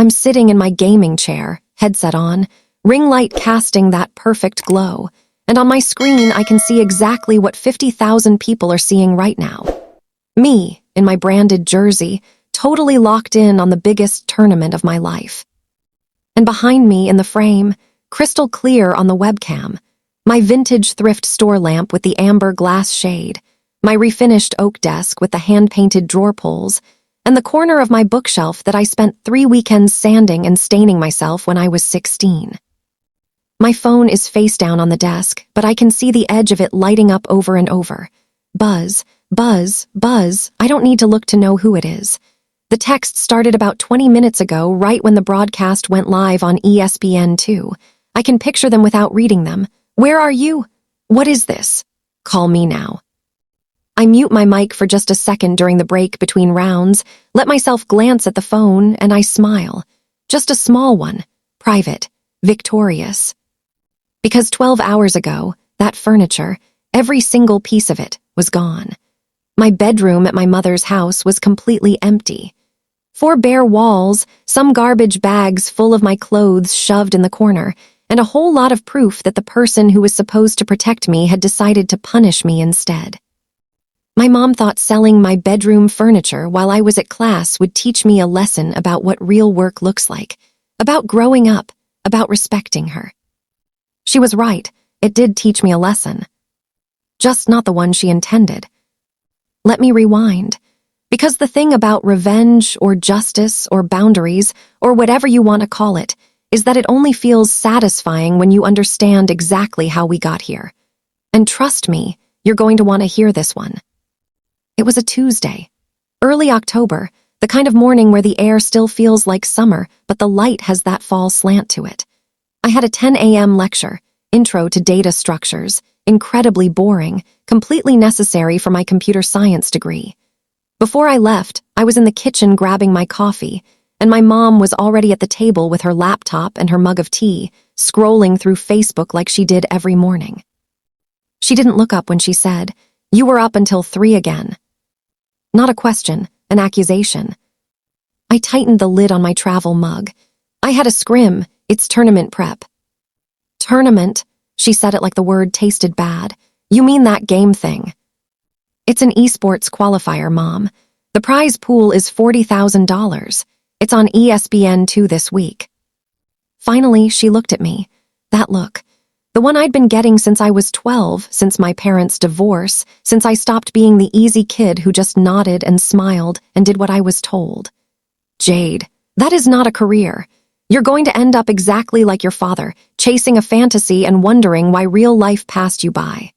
I'm sitting in my gaming chair, headset on, ring light casting that perfect glow, and on my screen I can see exactly what 50,000 people are seeing right now. Me, in my branded jersey, totally locked in on the biggest tournament of my life. And behind me in the frame, crystal clear on the webcam, my vintage thrift store lamp with the amber glass shade, my refinished oak desk with the hand-painted drawer pulls, and the corner of my bookshelf that I spent 3 weekends sanding and staining myself when I was 16. My phone is face down on the desk, but I can see the edge of it lighting up over and over. Buzz, buzz, buzz, I don't need to look to know who it is. The text started about 20 minutes ago, right when the broadcast went live on ESPN2. I can picture them without reading them. Where are you? What is this? Call me now. I mute my mic for just a second during the break between rounds, let myself glance at the phone, and I smile. Just a small one, private, victorious. Because 12 hours ago, that furniture, every single piece of it, was gone. My bedroom at my mother's house was completely empty. 4 bare walls, some garbage bags full of my clothes shoved in the corner, and a whole lot of proof that the person who was supposed to protect me had decided to punish me instead. My mom thought selling my bedroom furniture while I was at class would teach me a lesson about what real work looks like, about growing up, about respecting her. She was right, it did teach me a lesson. Just not the one she intended. Let me rewind. Because the thing about revenge or justice or boundaries or whatever you want to call it is that it only feels satisfying when you understand exactly how we got here. And trust me, you're going to want to hear this one. It was a Tuesday, early October, the kind of morning where the air still feels like summer, but the light has that fall slant to it. I had a 10 a.m. lecture, Intro to Data Structures, incredibly boring, completely necessary for my computer science degree. Before I left, I was in the kitchen grabbing my coffee, and my mom was already at the table with her laptop and her mug of tea, scrolling through Facebook like she did every morning. She didn't look up when she said, "You were up until 3 again." Not a question, an accusation. I tightened the lid on my travel mug. I had a scrim, it's tournament prep. Tournament? She said it like the word tasted bad. You mean that game thing? It's an esports qualifier, Mom. The prize pool is $40,000. It's on ESPN2 this week. Finally, she looked at me. That look. The one I'd been getting since I was 12, since my parents' divorce, since I stopped being the easy kid who just nodded and smiled and did what I was told. Jade, that is not a career. You're going to end up exactly like your father, chasing a fantasy and wondering why real life passed you by.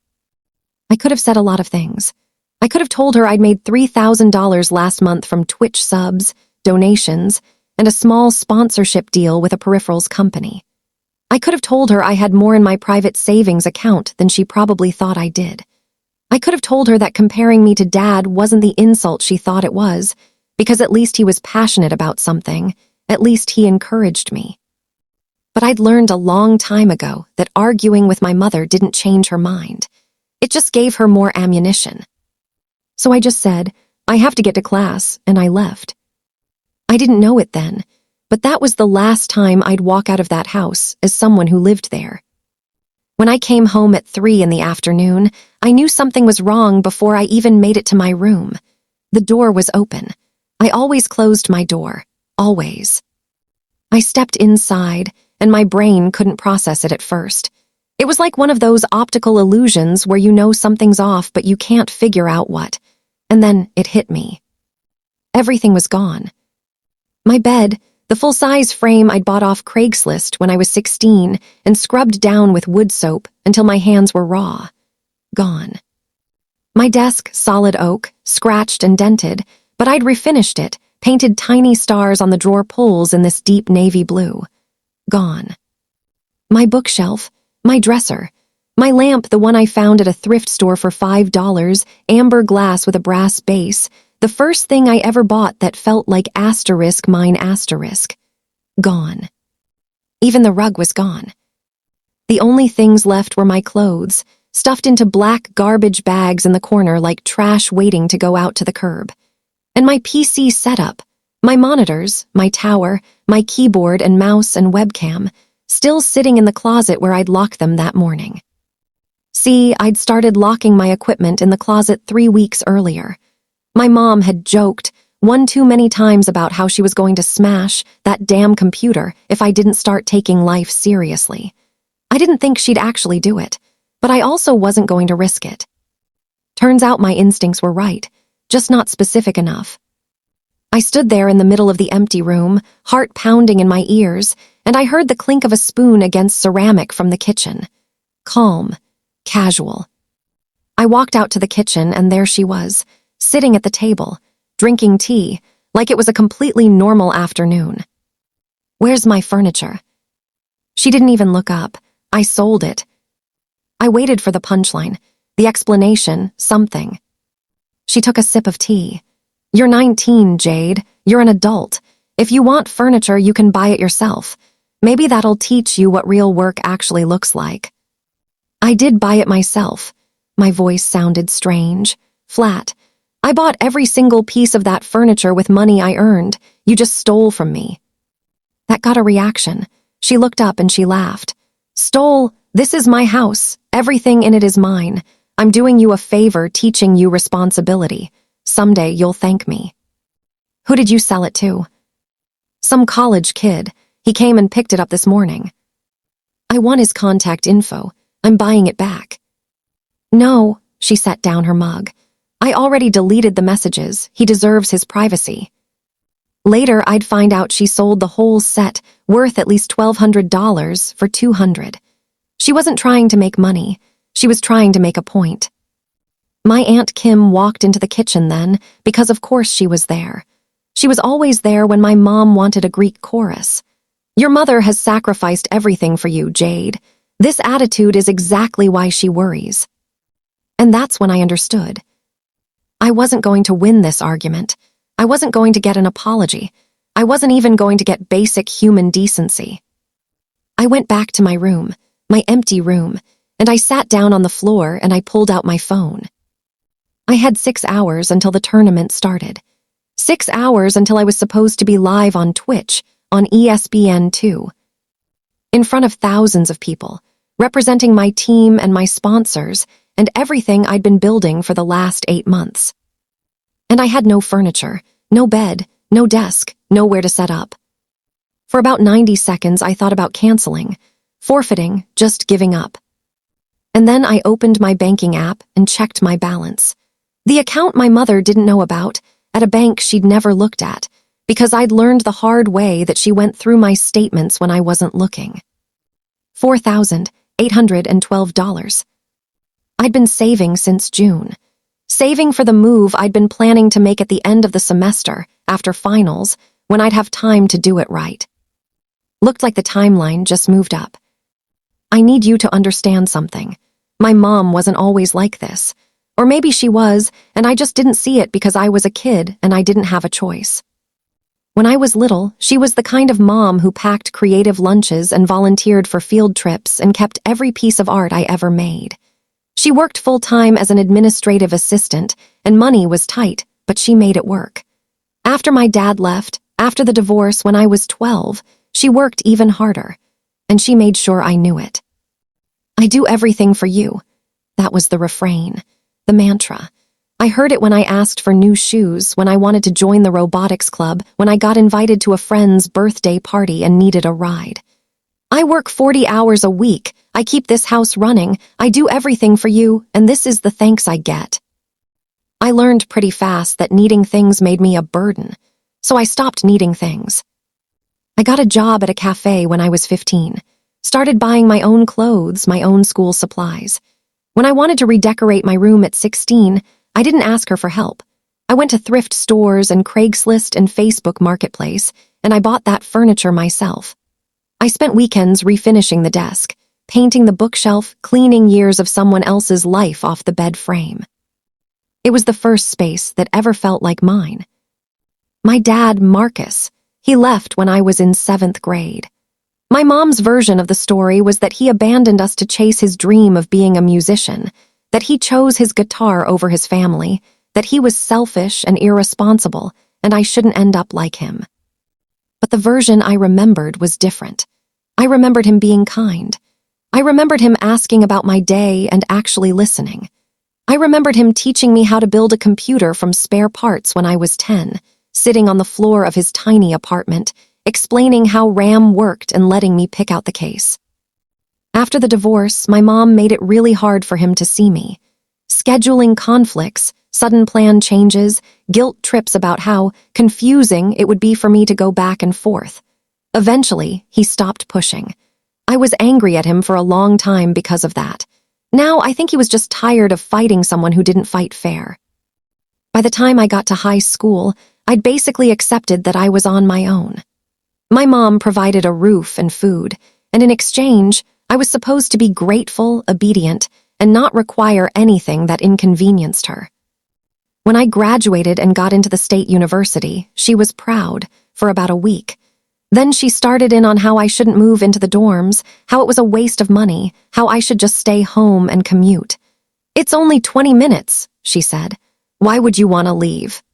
I could have said a lot of things. I could have told her I'd made $3,000 last month from Twitch subs, donations, and a small sponsorship deal with a peripherals company. I could have told her I had more in my private savings account than she probably thought I did. I could have told her that comparing me to Dad wasn't the insult she thought it was, because at least he was passionate about something, at least he encouraged me. But I'd learned a long time ago that arguing with my mother didn't change her mind. It just gave her more ammunition. So I just said, I have to get to class, and I left. I didn't know it then, but that was the last time I'd walk out of that house as someone who lived there. When I came home at 3 in the afternoon, I knew something was wrong before I even made it to my room. The door was open. I always closed my door. Always. I stepped inside, and my brain couldn't process it at first. It was like one of those optical illusions where you know something's off but you can't figure out what. And then it hit me. Everything was gone. My bed, the full-size frame I'd bought off Craigslist when I was 16 and scrubbed down with wood soap until my hands were raw. Gone. My desk, solid oak, scratched and dented, but I'd refinished it, painted tiny stars on the drawer pulls in this deep navy blue. Gone. My bookshelf, my dresser, my lamp, the one I found at a thrift store for $5, amber glass with a brass base, the first thing I ever bought that felt like mine. Gone. Even the rug was gone. The only things left were my clothes, stuffed into black garbage bags in the corner like trash waiting to go out to the curb. And my PC setup, My monitors, my tower, my keyboard and mouse and webcam, still sitting in the closet where I'd locked them that morning. See, I'd started locking my equipment in the closet 3 weeks earlier. My mom had joked one too many times about how she was going to smash that damn computer if I didn't start taking life seriously. I didn't think she'd actually do it, but I also wasn't going to risk it. Turns out my instincts were right, just not specific enough. I stood there in the middle of the empty room, heart pounding in my ears, and I heard the clink of a spoon against ceramic from the kitchen. Calm, casual. I walked out to the kitchen, and there she was, sitting at the table, drinking tea, like it was a completely normal afternoon. "Where's my furniture?" She didn't even look up. I sold it. I waited for the punchline, the explanation, something. She took a sip of tea. "You're 19, Jade. You're an adult. If you want furniture, you can buy it yourself. Maybe that'll teach you what real work actually looks like." I did buy it myself. My voice sounded strange, flat. "I bought every single piece of that furniture with money I earned. You just stole from me." That got a reaction. She looked up and she laughed. "Stole? This is my house. Everything in it is mine. I'm doing you a favor teaching you responsibility. Someday you'll thank me." "Who did you sell it to?" "Some college kid. He came and picked it up this morning." "I want his contact info. I'm buying it back." "No," she set down her mug. "I already deleted the messages. He deserves his privacy." Later, I'd find out she sold the whole set, worth at least $1,200, for $200. She wasn't trying to make money. She was trying to make a point. My Aunt Kim walked into the kitchen then, because of course she was there. She was always there when my mom wanted a Greek chorus. "Your mother has sacrificed everything for you, Jade. This attitude is exactly why she worries." And that's when I understood. I wasn't going to win this argument. I wasn't going to get an apology. I wasn't even going to get basic human decency. I went back to my room, my empty room, and I sat down on the floor and I pulled out my phone. I had 6 hours until the tournament started. 6 hours until I was supposed to be live on Twitch, on ESPN2. In front of thousands of people, representing my team and my sponsors, and everything I'd been building for the last 8 months. And I had no furniture, no bed, no desk, nowhere to set up. For about 90 seconds, I thought about canceling, forfeiting, just giving up. And then I opened my banking app and checked my balance. The account my mother didn't know about, at a bank she'd never looked at, because I'd learned the hard way that she went through my statements when I wasn't looking. $4,812. I'd been saving since June. Saving for the move I'd been planning to make at the end of the semester, after finals, when I'd have time to do it right. Looked like the timeline just moved up. I need you to understand something. My mom wasn't always like this. Or maybe she was, and I just didn't see it because I was a kid and I didn't have a choice. When I was little, she was the kind of mom who packed creative lunches and volunteered for field trips and kept every piece of art I ever made. She worked full-time as an administrative assistant, and money was tight, but she made it work. After my dad left, after the divorce when I was 12, she worked even harder, and she made sure I knew it. "I do everything for you." That was the refrain, the mantra. I heard it when I asked for new shoes, when I wanted to join the robotics club, when I got invited to a friend's birthday party and needed a ride. "I work 40 hours a week. I keep this house running. I do everything for you, and this is the thanks I get." I learned pretty fast that needing things made me a burden, so I stopped needing things. I got a job at a cafe when I was 15, started buying my own clothes, my own school supplies. When I wanted to redecorate my room at 16, I didn't ask her for help. I went to thrift stores and Craigslist and Facebook Marketplace, and I bought that furniture myself. I spent weekends refinishing the desk, painting the bookshelf, cleaning years of someone else's life off the bed frame. It was the first space that ever felt like mine. My dad, Marcus, he left when I was in 7th grade. My mom's version of the story was that he abandoned us to chase his dream of being a musician, that he chose his guitar over his family, that he was selfish and irresponsible, and I shouldn't end up like him. But the version I remembered was different. I remembered him being kind. I remembered him asking about my day and actually listening. I remembered him teaching me how to build a computer from spare parts when I was 10, sitting on the floor of his tiny apartment, explaining how RAM worked and letting me pick out the case. After the divorce, my mom made it really hard for him to see me. Scheduling conflicts, sudden plan changes, guilt trips about how confusing it would be for me to go back and forth. Eventually, he stopped pushing. I was angry at him for a long time because of that. Now, I think he was just tired of fighting someone who didn't fight fair. By the time I got to high school, I'd basically accepted that I was on my own. My mom provided a roof and food, and in exchange, I was supposed to be grateful, obedient, and not require anything that inconvenienced her. When I graduated and got into the state university, she was proud for about a week. Then she started in on how I shouldn't move into the dorms, how it was a waste of money, how I should just stay home and commute. "It's only 20 minutes, she said. "Why would you want to leave?"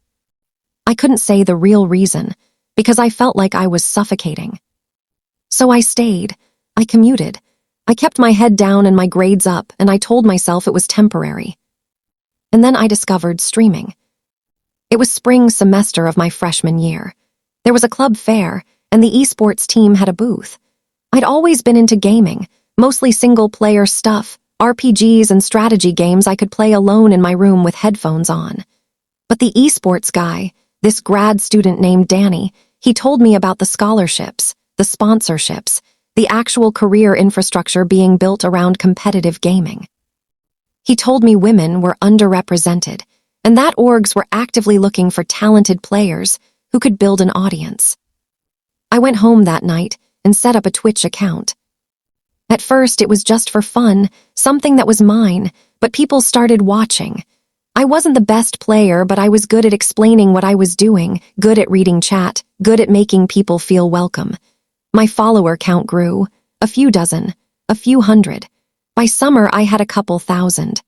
I couldn't say the real reason, because I felt like I was suffocating. So I stayed. I commuted. I kept my head down and my grades up, and I told myself it was temporary. And then I discovered streaming. It was spring semester of my freshman year. There was a club fair, and the esports team had a booth. I'd always been into gaming, mostly single-player stuff, RPGs and strategy games I could play alone in my room with headphones on. But the esports guy, this grad student named Danny, he told me about the scholarships, the sponsorships, the actual career infrastructure being built around competitive gaming. He told me women were underrepresented, and that orgs were actively looking for talented players who could build an audience. I went home that night and set up a Twitch account. At first, it was just for fun, something that was mine, but people started watching. I wasn't the best player, but I was good at explaining what I was doing, good at reading chat, good at making people feel welcome. My follower count grew, a few dozen, a few hundred. By summer, I had a couple thousand.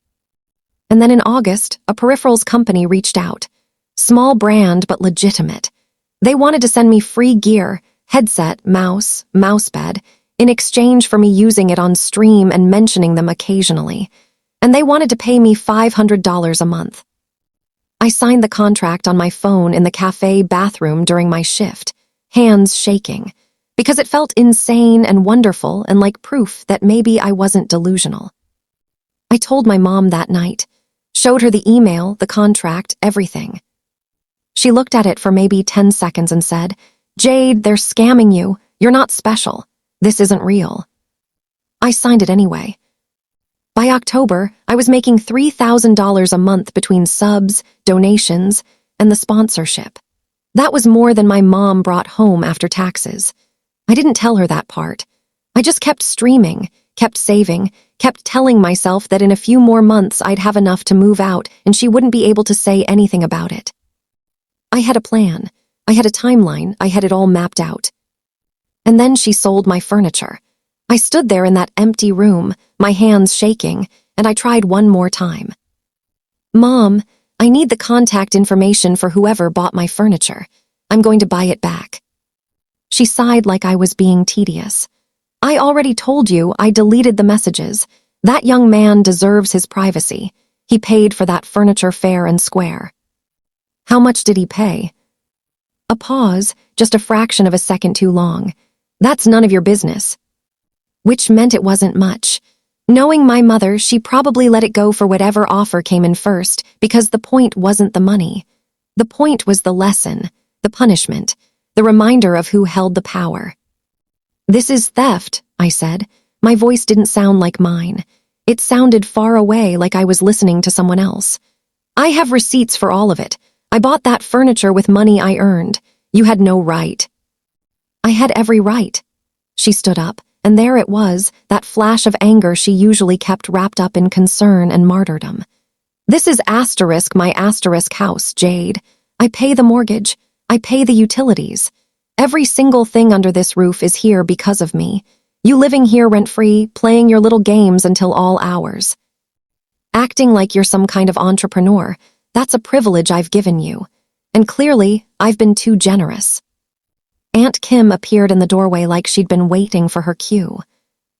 And then in August, a peripherals company reached out. Small brand, but legitimate. They wanted to send me free gear, headset, mouse, mousepad, in exchange for me using it on stream and mentioning them occasionally. And they wanted to pay me $500 a month. I signed the contract on my phone in the cafe bathroom during my shift, hands shaking, because it felt insane and wonderful and like proof that maybe I wasn't delusional. I told my mom that night, showed her the email, the contract, everything. She looked at it for maybe 10 seconds and said, "Jade, they're scamming you. You're not special. This isn't real." I signed it anyway. By October, I was making $3,000 a month between subs, donations, and the sponsorship. That was more than my mom brought home after taxes. I didn't tell her that part. I just kept streaming, kept saving, kept telling myself that in a few more months I'd have enough to move out and she wouldn't be able to say anything about it. I had a plan. I had a timeline. I had it all mapped out. And then she sold my furniture. I stood there in that empty room, my hands shaking, and I tried one more time. "Mom, I need the contact information for whoever bought my furniture. I'm going to buy it back." She sighed like I was being tedious. "I already told you I deleted the messages. That young man deserves his privacy. He paid for that furniture fair and square." "How much did he pay?" A pause, just a fraction of a second too long. "That's none of your business." Which meant it wasn't much. Knowing my mother, she probably let it go for whatever offer came in first, because the point wasn't the money. The point was the lesson, the punishment, the reminder of who held the power. "This is theft," I said. My voice didn't sound like mine. It sounded far away, like I was listening to someone else. "I have receipts for all of it. I bought that furniture with money I earned. You had no right." "I had every right." She stood up, and there it was, that flash of anger she usually kept wrapped up in concern and martyrdom. "This is my asterisk house, Jade. I pay the mortgage. I pay the utilities. Every single thing under this roof is here because of me. You living here rent-free, playing your little games until all hours. Acting like you're some kind of entrepreneur, that's a privilege I've given you. And clearly, I've been too generous. Aunt Kim appeared in the doorway like she'd been waiting for her cue.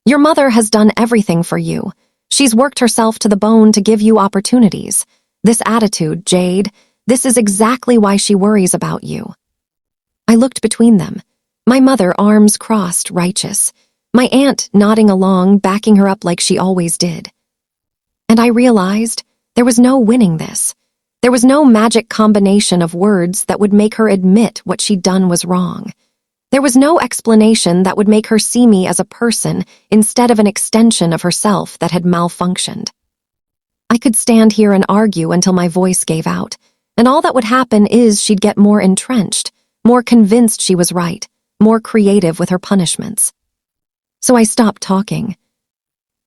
Your mother has done everything for you. She's worked herself to the bone to give you opportunities. This attitude, Jade, this is exactly why she worries about you. I looked between them. My mother, arms crossed, righteous. My aunt nodding along, backing her up like she always did. And I realized there was no winning this. There was no magic combination of words that would make her admit what she'd done was wrong. There was no explanation that would make her see me as a person instead of an extension of herself that had malfunctioned. I could stand here and argue until my voice gave out, and all that would happen is she'd get more entrenched, more convinced she was right, more creative with her punishments. So I stopped talking.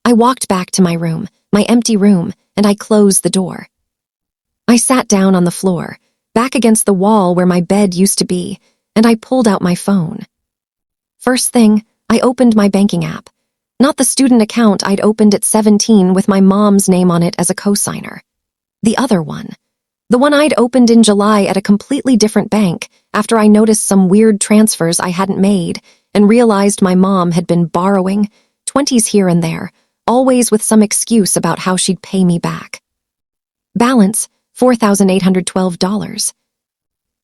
I walked back to my room, my empty room, and I closed the door. I sat down on the floor, back against the wall where my bed used to be, and I pulled out my phone. First thing, I opened my banking app. Not the student account I'd opened at 17 with my mom's name on it as a cosigner. The other one. The one I'd opened in July at a completely different bank after I noticed some weird transfers I hadn't made and realized my mom had been borrowing, 20s here and there, always with some excuse about how she'd pay me back. Balance, $4,812.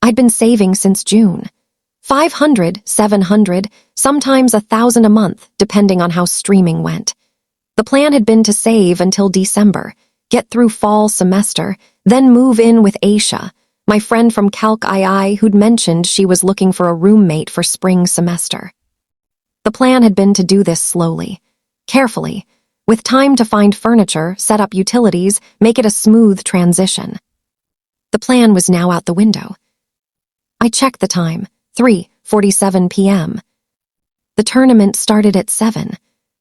I'd been saving since June. 500, 700, sometimes 1,000 a month, depending on how streaming went. The plan had been to save until December, get through fall semester, then move in with Aisha, my friend from Calc II who'd mentioned she was looking for a roommate for spring semester. The plan had been to do this slowly, carefully, with time to find furniture, set up utilities, make it a smooth transition. The plan was now out the window. I checked the time, 3:47 p.m. The tournament started at 7.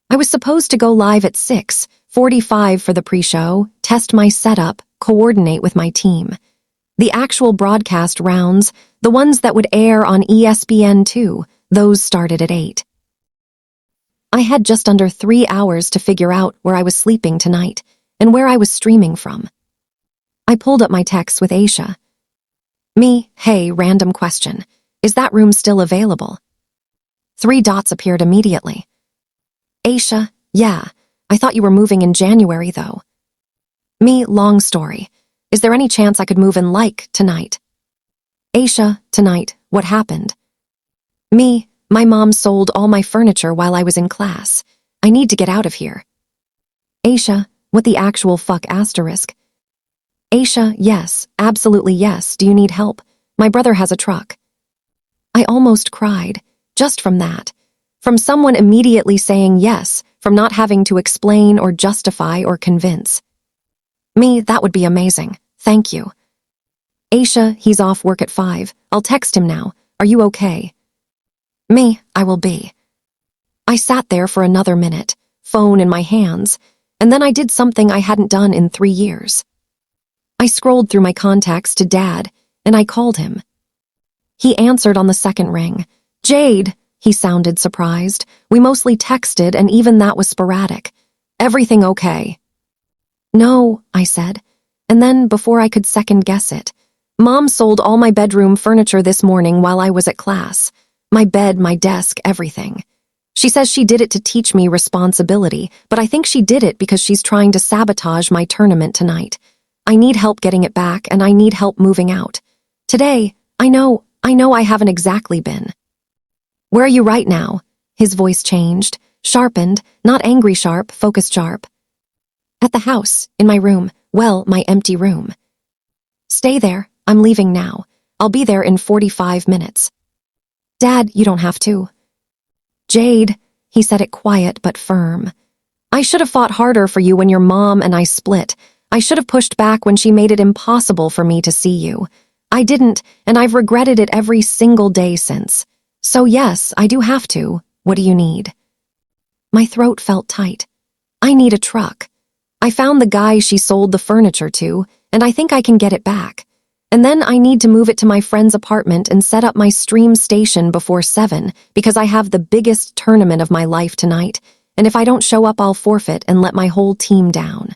I was supposed to go live at 6:45 for the pre-show, test my setup, coordinate with my team. The actual broadcast rounds, the ones that would air on ESPN2, those started at 8. I had just under 3 hours to figure out where I was sleeping tonight and where I was streaming from. I pulled up my texts with Aisha. Me, hey, random question. Is that room still available? 3 dots appeared immediately. Aisha, yeah. I thought you were moving in January, though. Me, long story. Is there any chance I could move in tonight? Aisha, tonight, what happened? Me, my mom sold all my furniture while I was in class. I need to get out of here. Aisha, what the actual fuck asterisk? Aisha, yes, absolutely yes. Do you need help? My brother has a truck. I almost cried, just from that. From someone immediately saying yes, from not having to explain or justify or convince. Me, that would be amazing. Thank you. Aisha, he's off work at 5. I'll text him now. Are you okay? Me, I will be. I sat there for another minute, phone in my hands, and then I did something I hadn't done in 3 years. I scrolled through my contacts to Dad, and I called him. He answered on the second ring. Jade, he sounded surprised. We mostly texted, and even that was sporadic. Everything okay? No, I said. And then, before I could second guess it, Mom sold all my bedroom furniture this morning while I was at class. My bed, my desk, everything. She says she did it to teach me responsibility, but I think she did it because she's trying to sabotage my tournament tonight. I need help getting it back, and I need help moving out. Today, I know I haven't exactly been. Where are you right now? His voice changed, sharpened, not angry sharp, focused sharp. At the house, in my room, well, my empty room. Stay there, I'm leaving now. I'll be there in 45 minutes. Dad, you don't have to. Jade, he said it quiet but firm. I should have fought harder for you when your mom and I split. I should have pushed back when she made it impossible for me to see you. I didn't, and I've regretted it every single day since. So yes, I do have to. What do you need? My throat felt tight. I need a truck. I found the guy she sold the furniture to, and I think I can get it back. And then I need to move it to my friend's apartment and set up my stream station before 7 because I have the biggest tournament of my life tonight, and if I don't show up I'll forfeit and let my whole team down.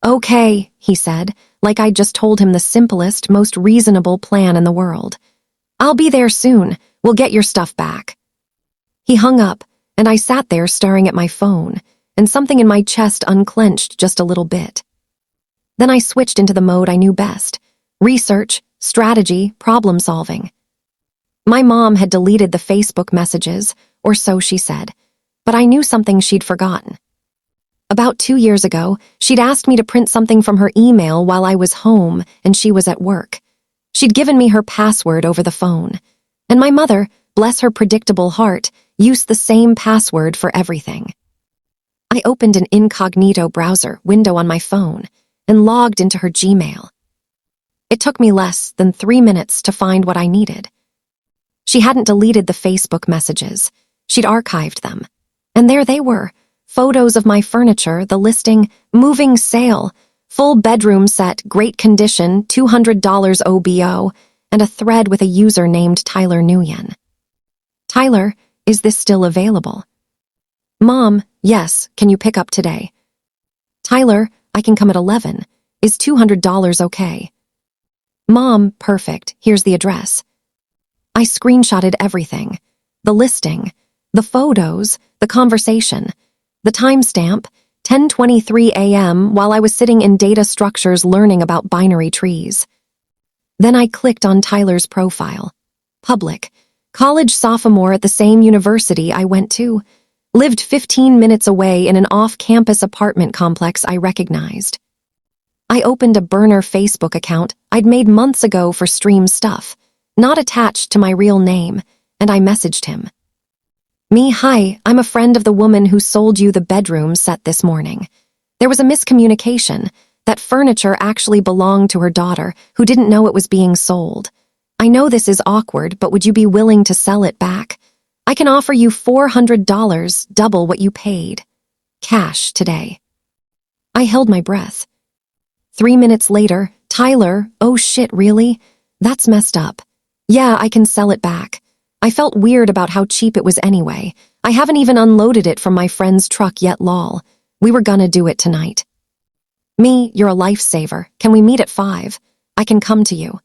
Okay, he said, like I'd just told him the simplest, most reasonable plan in the world. I'll be there soon. We'll get your stuff back. He hung up, and I sat there staring at my phone, and something in my chest unclenched just a little bit. Then I switched into the mode I knew best: research, strategy, problem solving. My mom had deleted the Facebook messages, or so she said, but I knew something she'd forgotten. About 2 years ago, she'd asked me to print something from her email while I was home and she was at work. She'd given me her password over the phone, and my mother, bless her predictable heart, used the same password for everything. I opened an incognito browser window on my phone and logged into her Gmail. It took me less than 3 minutes to find what I needed. She hadn't deleted the Facebook messages. She'd archived them. And there they were, photos of my furniture, the listing, moving sale, full bedroom set, great condition, $200 OBO, and a thread with a user named Tyler Nguyen. Tyler, is this still available? Mom, yes, can you pick up today? Tyler, I can come at 11. Is $200 okay? Mom, perfect, here's the address. I screenshotted everything. The listing, the photos, the conversation, the timestamp, 10:23 a.m. while I was sitting in data structures learning about binary trees. Then I clicked on Tyler's profile. Public. College sophomore at the same university I went to. Lived 15 minutes away in an off-campus apartment complex I recognized. I opened a burner Facebook account I'd made months ago for stream stuff, not attached to my real name, and I messaged him. Me, hi, I'm a friend of the woman who sold you the bedroom set this morning. There was a miscommunication. That furniture actually belonged to her daughter, who didn't know it was being sold. I know this is awkward, but would you be willing to sell it back? I can offer you $400, double what you paid. Cash today. I held my breath. 3 minutes later, Tyler, oh shit, really? That's messed up. Yeah, I can sell it back. I felt weird about how cheap it was anyway. I haven't even unloaded it from my friend's truck yet, lol. We were gonna do it tonight. Me, you're a lifesaver. Can we meet at 5? I can come to you.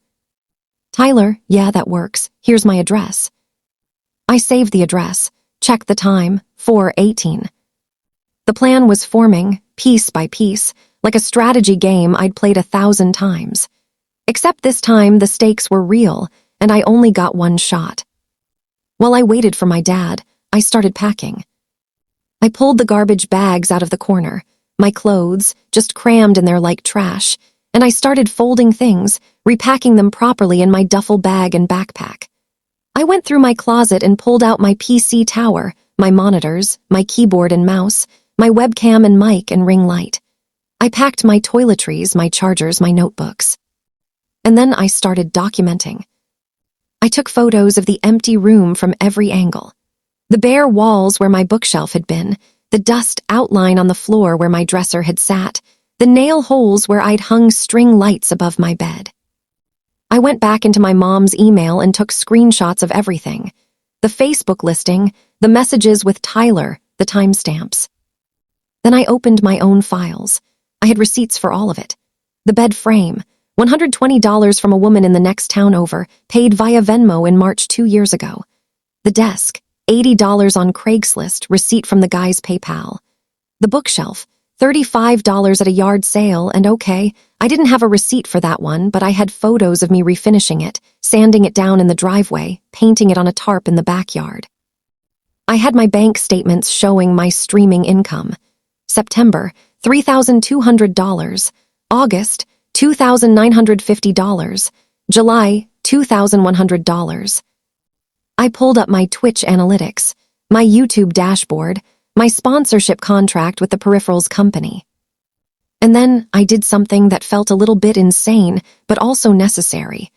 Tyler, yeah, that works. Here's my address. I saved the address. Checked the time, 4:18. The plan was forming, piece by piece, like a strategy game I'd played 1,000 times. Except this time the stakes were real, and I only got one shot. While I waited for my dad, I started packing. I pulled the garbage bags out of the corner, my clothes just crammed in there like trash, and I started folding things, repacking them properly in my duffel bag and backpack. I went through my closet and pulled out my PC tower, my monitors, my keyboard and mouse, my webcam and mic and ring light. I packed my toiletries, my chargers, my notebooks. And then I started documenting. I took photos of the empty room from every angle. The bare walls where my bookshelf had been, the dust outline on the floor where my dresser had sat, the nail holes where I'd hung string lights above my bed. I went back into my mom's email and took screenshots of everything. The Facebook listing, the messages with Tyler, the timestamps. Then I opened my own files. I had receipts for all of it. The bed frame, $120 from a woman in the next town over, paid via Venmo in March 2 years ago. The desk, $80 on Craigslist, receipt from the guy's PayPal. The bookshelf, $35 at a yard sale, and okay, I didn't have a receipt for that one, but I had photos of me refinishing it, sanding it down in the driveway, painting it on a tarp in the backyard. I had my bank statements showing my streaming income. September, $3,200. August, $2,950. July, $2,100. I pulled up my Twitch analytics, my YouTube dashboard, my sponsorship contract with the peripherals company. And then I did something that felt a little bit insane, but also necessary.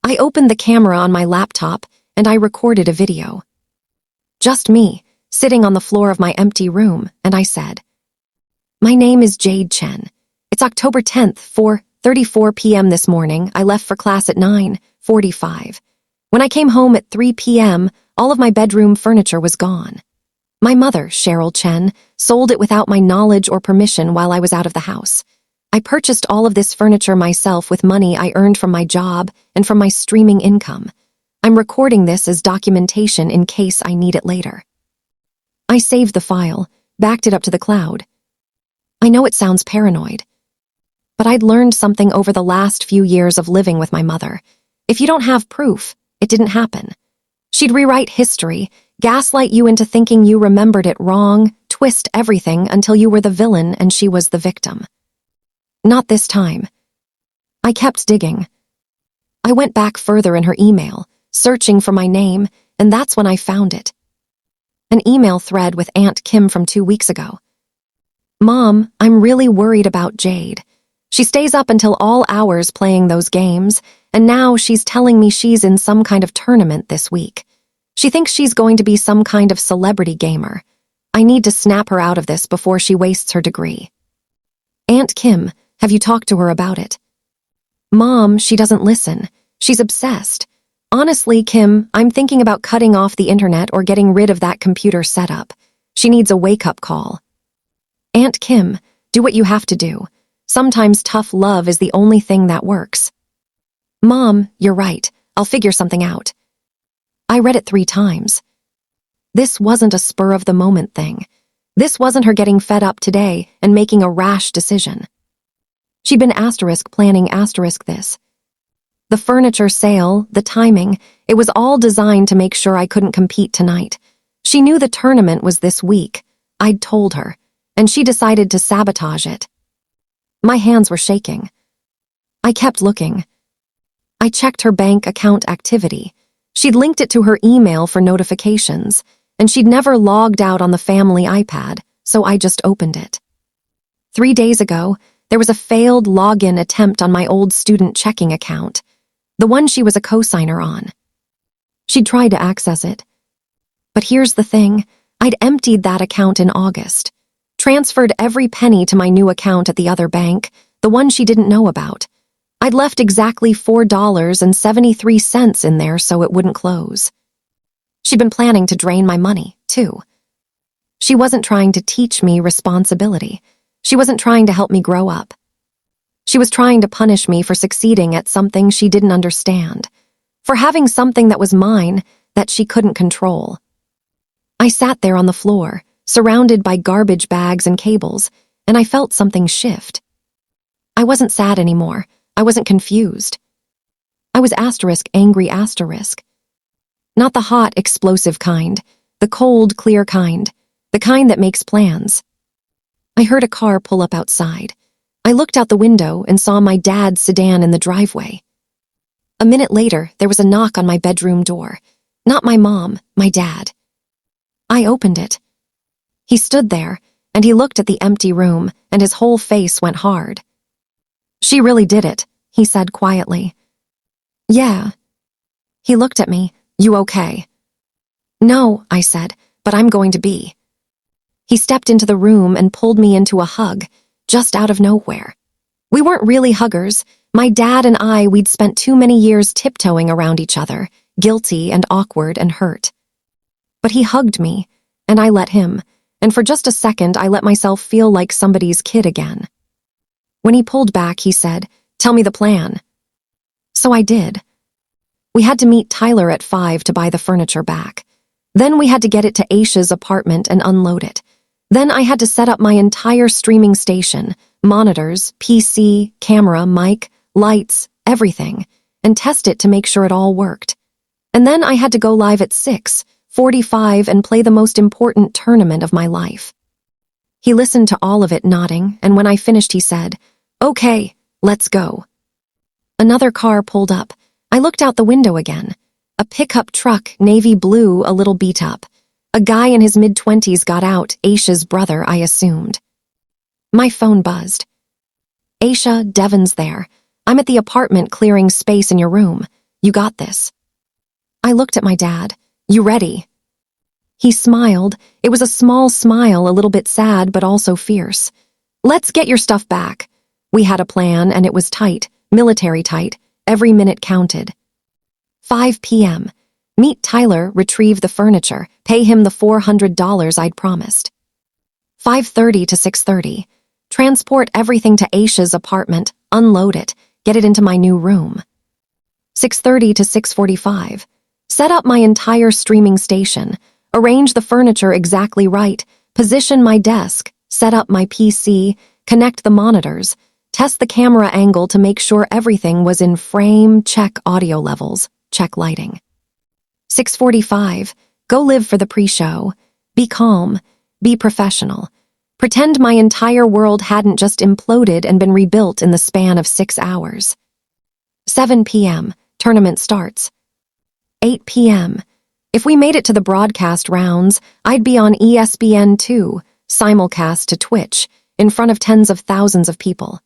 I opened the camera on my laptop and I recorded a video. Just me, sitting on the floor of my empty room, and I said, "My name is Jade Chen. It's October 10th, 4:34 p.m. this morning. I left for class at 9:45. When I came home at 3 p.m., all of my bedroom furniture was gone. My mother, Cheryl Chen, sold it without my knowledge or permission while I was out of the house. I purchased all of this furniture myself with money I earned from my job and from my streaming income. I'm recording this as documentation in case I need it later. I saved the file, backed it up to the cloud. I know it sounds paranoid, but I'd learned something over the last few years of living with my mother. If you don't have proof, it didn't happen. She'd rewrite history, gaslight you into thinking you remembered it wrong, twist everything until you were the villain and she was the victim. Not this time. I kept digging. I went back further in her email, searching for my name, and that's when I found it. An email thread with Aunt Kim from 2 weeks ago. Mom, I'm really worried about Jade. She stays up until all hours playing those games, and now she's telling me she's in some kind of tournament this week. She thinks she's going to be some kind of celebrity gamer. I need to snap her out of this before she wastes her degree. Aunt Kim, have you talked to her about it? Mom, she doesn't listen. She's obsessed. Honestly, Kim, I'm thinking about cutting off the internet or getting rid of that computer setup. She needs a wake-up call. Aunt Kim, do what you have to do. Sometimes tough love is the only thing that works. Mom, you're right. I'll figure something out. I read it 3 times. This wasn't a spur-of-the-moment thing. This wasn't her getting fed up today and making a rash decision. She'd been planning this. The furniture sale, the timing, it was all designed to make sure I couldn't compete tonight. She knew the tournament was this week. I'd told her, and she decided to sabotage it. My hands were shaking. I kept looking. I checked her bank account activity. She'd linked it to her email for notifications, and she'd never logged out on the family iPad, so I just opened it. 3 days ago, there was a failed login attempt on my old student checking account, the one she was a co-signer on. She'd tried to access it. But here's the thing, I'd emptied that account in August, transferred every penny to my new account at the other bank, the one she didn't know about. I'd left exactly $4.73 in there so it wouldn't close. She'd been planning to drain my money, too. She wasn't trying to teach me responsibility. She wasn't trying to help me grow up. She was trying to punish me for succeeding at something she didn't understand, for having something that was mine that she couldn't control. I sat there on the floor, surrounded by garbage bags and cables, and I felt something shift. I wasn't sad anymore. I wasn't confused. I was angry. Not the hot, explosive kind, the cold, clear kind, the kind that makes plans. I heard a car pull up outside. I looked out the window and saw my dad's sedan in the driveway. A minute later, there was a knock on my bedroom door. Not my mom, my dad. I opened it. He stood there, and he looked at the empty room, and his whole face went hard. She really did it, he said quietly. Yeah. He looked at me. You okay? No, I said, but I'm going to be. He stepped into the room and pulled me into a hug, just out of nowhere. We weren't really huggers. My dad and we'd spent too many years tiptoeing around each other, guilty and awkward and hurt. But he hugged me, and I let him, and for just a second I let myself feel like somebody's kid again. When he pulled back, he said, "Tell me the plan." So I did. We had to meet Tyler at 5 to buy the furniture back. Then we had to get it to Aisha's apartment and unload it. Then I had to set up my entire streaming station, monitors, PC, camera, mic, lights, everything, and test it to make sure it all worked. And then I had to go live at 6:45 and play the most important tournament of my life. He listened to all of it, nodding, and when I finished he said, "Okay, let's go." Another car pulled up. I looked out the window again. A pickup truck, navy blue, a little beat up. A guy in his mid-20s got out, Aisha's brother, I assumed. My phone buzzed. "Aisha, Devon's there. I'm at the apartment clearing space in your room. You got this." I looked at my dad. "You ready?" He smiled. It was a small smile, a little bit sad, but also fierce. "Let's get your stuff back." We had a plan, and it was tight, military tight. Every minute counted. 5 p.m. Meet Tyler, retrieve the furniture, pay him the $400 I'd promised. 5:30 to 6:30. transport everything to Aisha's apartment, unload it, get it into my new room. 6:30 to 6:45. Set up my entire streaming station, arrange the furniture exactly right, position my desk, set up my PC, connect the monitors, test the camera angle to make sure everything was in frame, check audio levels, check lighting. 6:45. Go live for the pre-show. Be calm. Be professional. Pretend my entire world hadn't just imploded and been rebuilt in the span of 6 hours. 7 p.m. Tournament starts. 8 p.m. If we made it to the broadcast rounds, I'd be on ESPN2, simulcast to Twitch, in front of tens of thousands of people.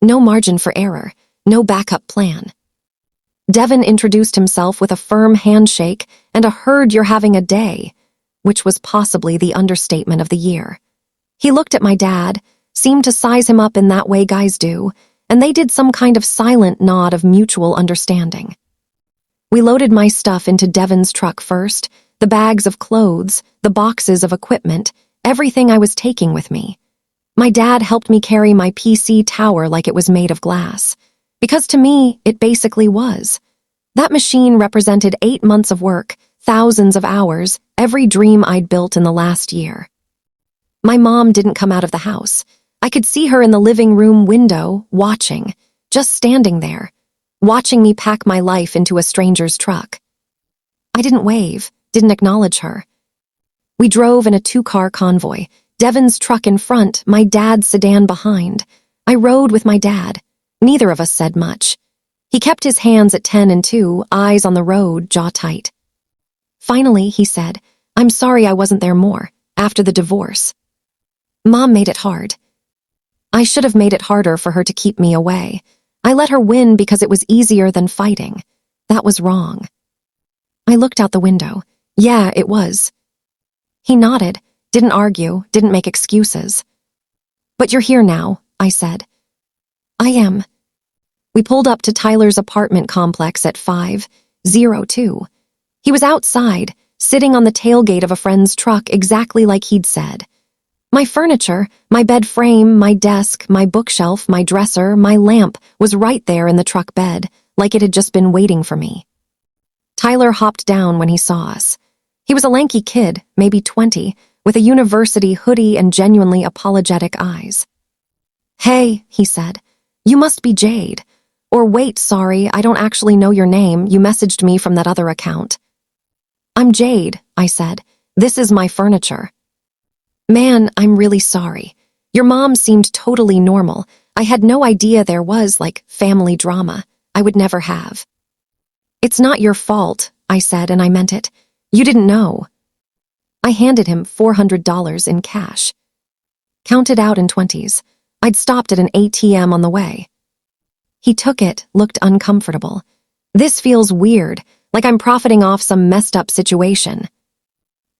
No margin for error, no backup plan. Devin introduced himself with a firm handshake and a "heard you're having a day," which was possibly the understatement of the year. He looked at my dad, seemed to size him up in that way guys do, and they did some kind of silent nod of mutual understanding. We loaded my stuff into Devin's truck first, the bags of clothes, the boxes of equipment, everything I was taking with me. My dad helped me carry my PC tower like it was made of glass, because to me, it basically was. That machine represented 8 months of work, thousands of hours, every dream I'd built in the last year. My mom didn't come out of the house. I could see her in the living room window, watching, just standing there, watching me pack my life into a stranger's truck. I didn't wave, didn't acknowledge her. We drove in a 2-car convoy, Devin's truck in front, my dad's sedan behind. I rode with my dad. Neither of us said much. He kept his hands at 10 and 2, eyes on the road, jaw tight. Finally, he said, "I'm sorry I wasn't there more, after the divorce. Mom made it hard. I should have made it harder for her to keep me away. I let her win because it was easier than fighting. That was wrong." I looked out the window. Yeah, it was. He nodded, didn't argue, didn't make excuses. "But you're here now," I said. "I am." We pulled up to Tyler's apartment complex at 5:02. He was outside, sitting on the tailgate of a friend's truck exactly like he'd said. My furniture, my bed frame, my desk, my bookshelf, my dresser, my lamp was right there in the truck bed, like it had just been waiting for me. Tyler hopped down when he saw us. He was a lanky kid, maybe 20, with a university hoodie and genuinely apologetic eyes. "Hey," he said, "you must be Jade. Or wait, sorry, I don't actually know your name, you messaged me from that other account." "I'm Jade," I said. "This is my furniture." "Man, I'm really sorry. Your mom seemed totally normal. I had no idea there was, like, family drama. I would never have." "It's not your fault," I said, and I meant it. "You didn't know." I handed him $400 in cash. Counted out in 20s. I'd stopped at an ATM on the way. He took it, looked uncomfortable. "This feels weird, like I'm profiting off some messed up situation."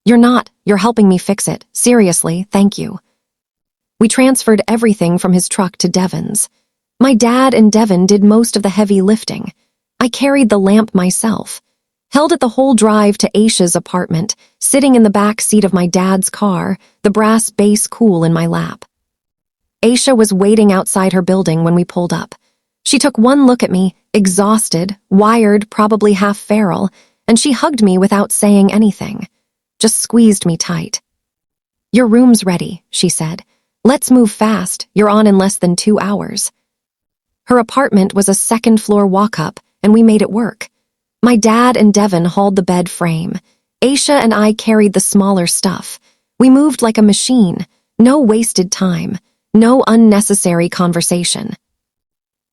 "You're not. You're helping me fix it. Seriously, thank you." We transferred everything from his truck to Devin's. My dad and Devin did most of the heavy lifting. I carried the lamp myself. Held it the whole drive to Aisha's apartment, sitting in the back seat of my dad's car, the brass base cool in my lap. Aisha was waiting outside her building when we pulled up. She took one look at me, exhausted, wired, probably half feral, and she hugged me without saying anything. Just squeezed me tight. "Your room's ready," she said. "Let's move fast. You're on in less than 2 hours." Her apartment was a second-floor walk-up, and we made it work. My dad and Devin hauled the bed frame. Aisha and I carried the smaller stuff. We moved like a machine. No wasted time. No unnecessary conversation.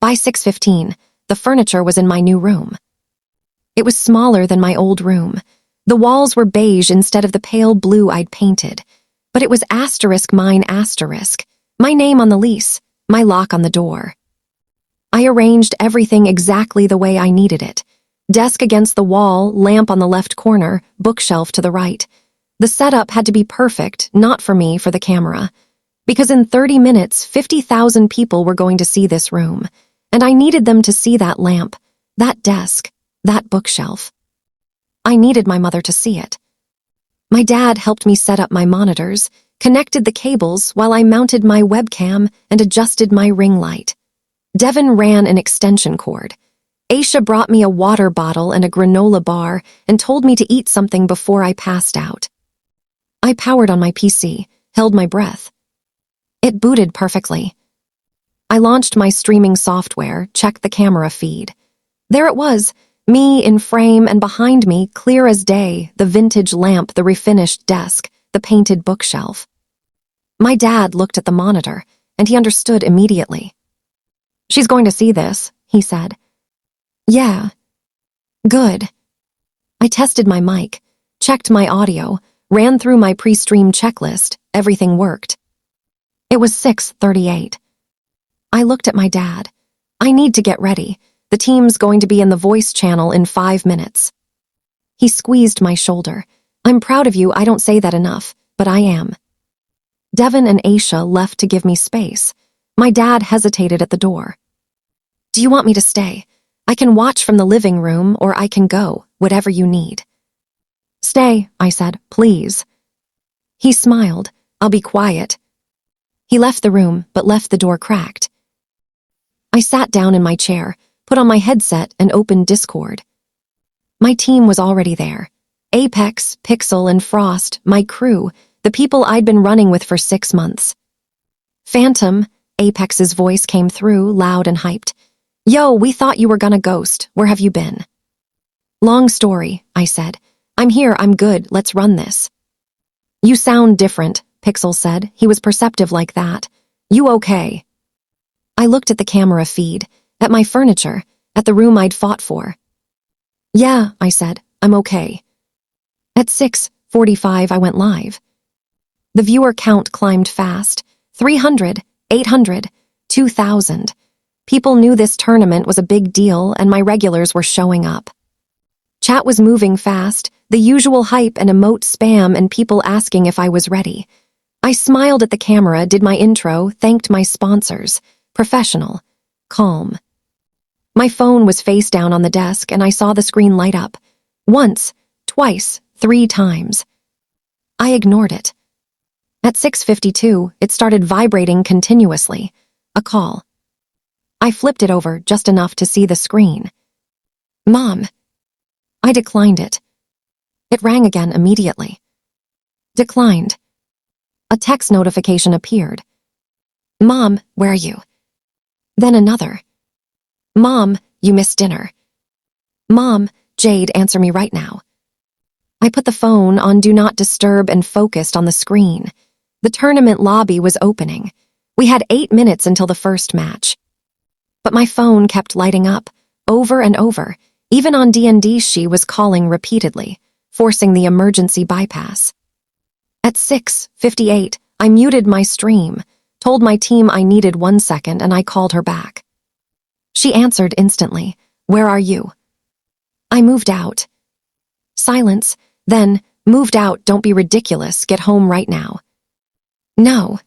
By 6:15, the furniture was in my new room. It was smaller than my old room. The walls were beige instead of the pale blue I'd painted. But it was *mine*, my name on the lease, my lock on the door. I arranged everything exactly the way I needed it. Desk against the wall, lamp on the left corner, bookshelf to the right. The setup had to be perfect, not for me, for the camera. Because in 30 minutes, 50,000 people were going to see this room. And I needed them to see that lamp, that desk, that bookshelf. I needed my mother to see it. My dad helped me set up my monitors, connected the cables while I mounted my webcam and adjusted my ring light. Devin ran an extension cord. Aisha brought me a water bottle and a granola bar and told me to eat something before I passed out. I powered on my PC, held my breath. It booted perfectly. I launched my streaming software, checked the camera feed. There it was, me in frame, and behind me, clear as day, the vintage lamp, the refinished desk, the painted bookshelf. My dad looked at the monitor, and he understood immediately. "She's going to see this," he said. "Yeah. Good." I tested my mic, checked my audio, ran through my pre-stream checklist. Everything worked. It was 6:38. I looked at my dad. "I need to get ready. The team's going to be in the voice channel in 5 minutes." He squeezed my shoulder. "I'm proud of you. I don't say that enough, but I am." Devin and Aisha left to give me space. My dad hesitated at the door. "Do you want me to stay? I can watch from the living room, or I can go, whatever you need." "Stay," I said, "please." He smiled. "I'll be quiet." He left the room, but left the door cracked. I sat down in my chair, put on my headset, and opened Discord. My team was already there. Apex, Pixel, and Frost, my crew, the people I'd been running with for 6 months. "Phantom," Apex's voice came through, loud and hyped. "Yo, we thought you were gonna ghost. Where have you been?" "Long story," I said. "I'm here, I'm good, let's run this." "You sound different," Pixel said. He was perceptive like that. "You okay?" I looked at the camera feed, at my furniture, at the room I'd fought for. "Yeah," I said, "I'm okay." At 6:45, I went live. The viewer count climbed fast. 300, 800, 2,000. People knew this tournament was a big deal, and my regulars were showing up. Chat was moving fast, the usual hype and emote spam and people asking if I was ready. I smiled at the camera, did my intro, thanked my sponsors. Professional. Calm. My phone was face down on the desk, and I saw the screen light up. Once, twice, 3 times. I ignored it. At 6:52, it started vibrating continuously. A call. I flipped it over just enough to see the screen. "Mom." I declined it. It rang again immediately. Declined. A text notification appeared. "Mom, where are you?" Then another. "Mom, you missed dinner." "Mom, Jade, answer me right now." I put the phone on Do Not Disturb and focused on the screen. The tournament lobby was opening. We had 8 minutes until the first match. But my phone kept lighting up, over and over. Even on D&D, she was calling repeatedly, forcing the emergency bypass. At 6:58, I muted my stream, told my team I needed 1 second, and I called her back. She answered instantly. "Where are you?" I moved out. Silence, then, "Moved out, don't be ridiculous, get home right now." "No."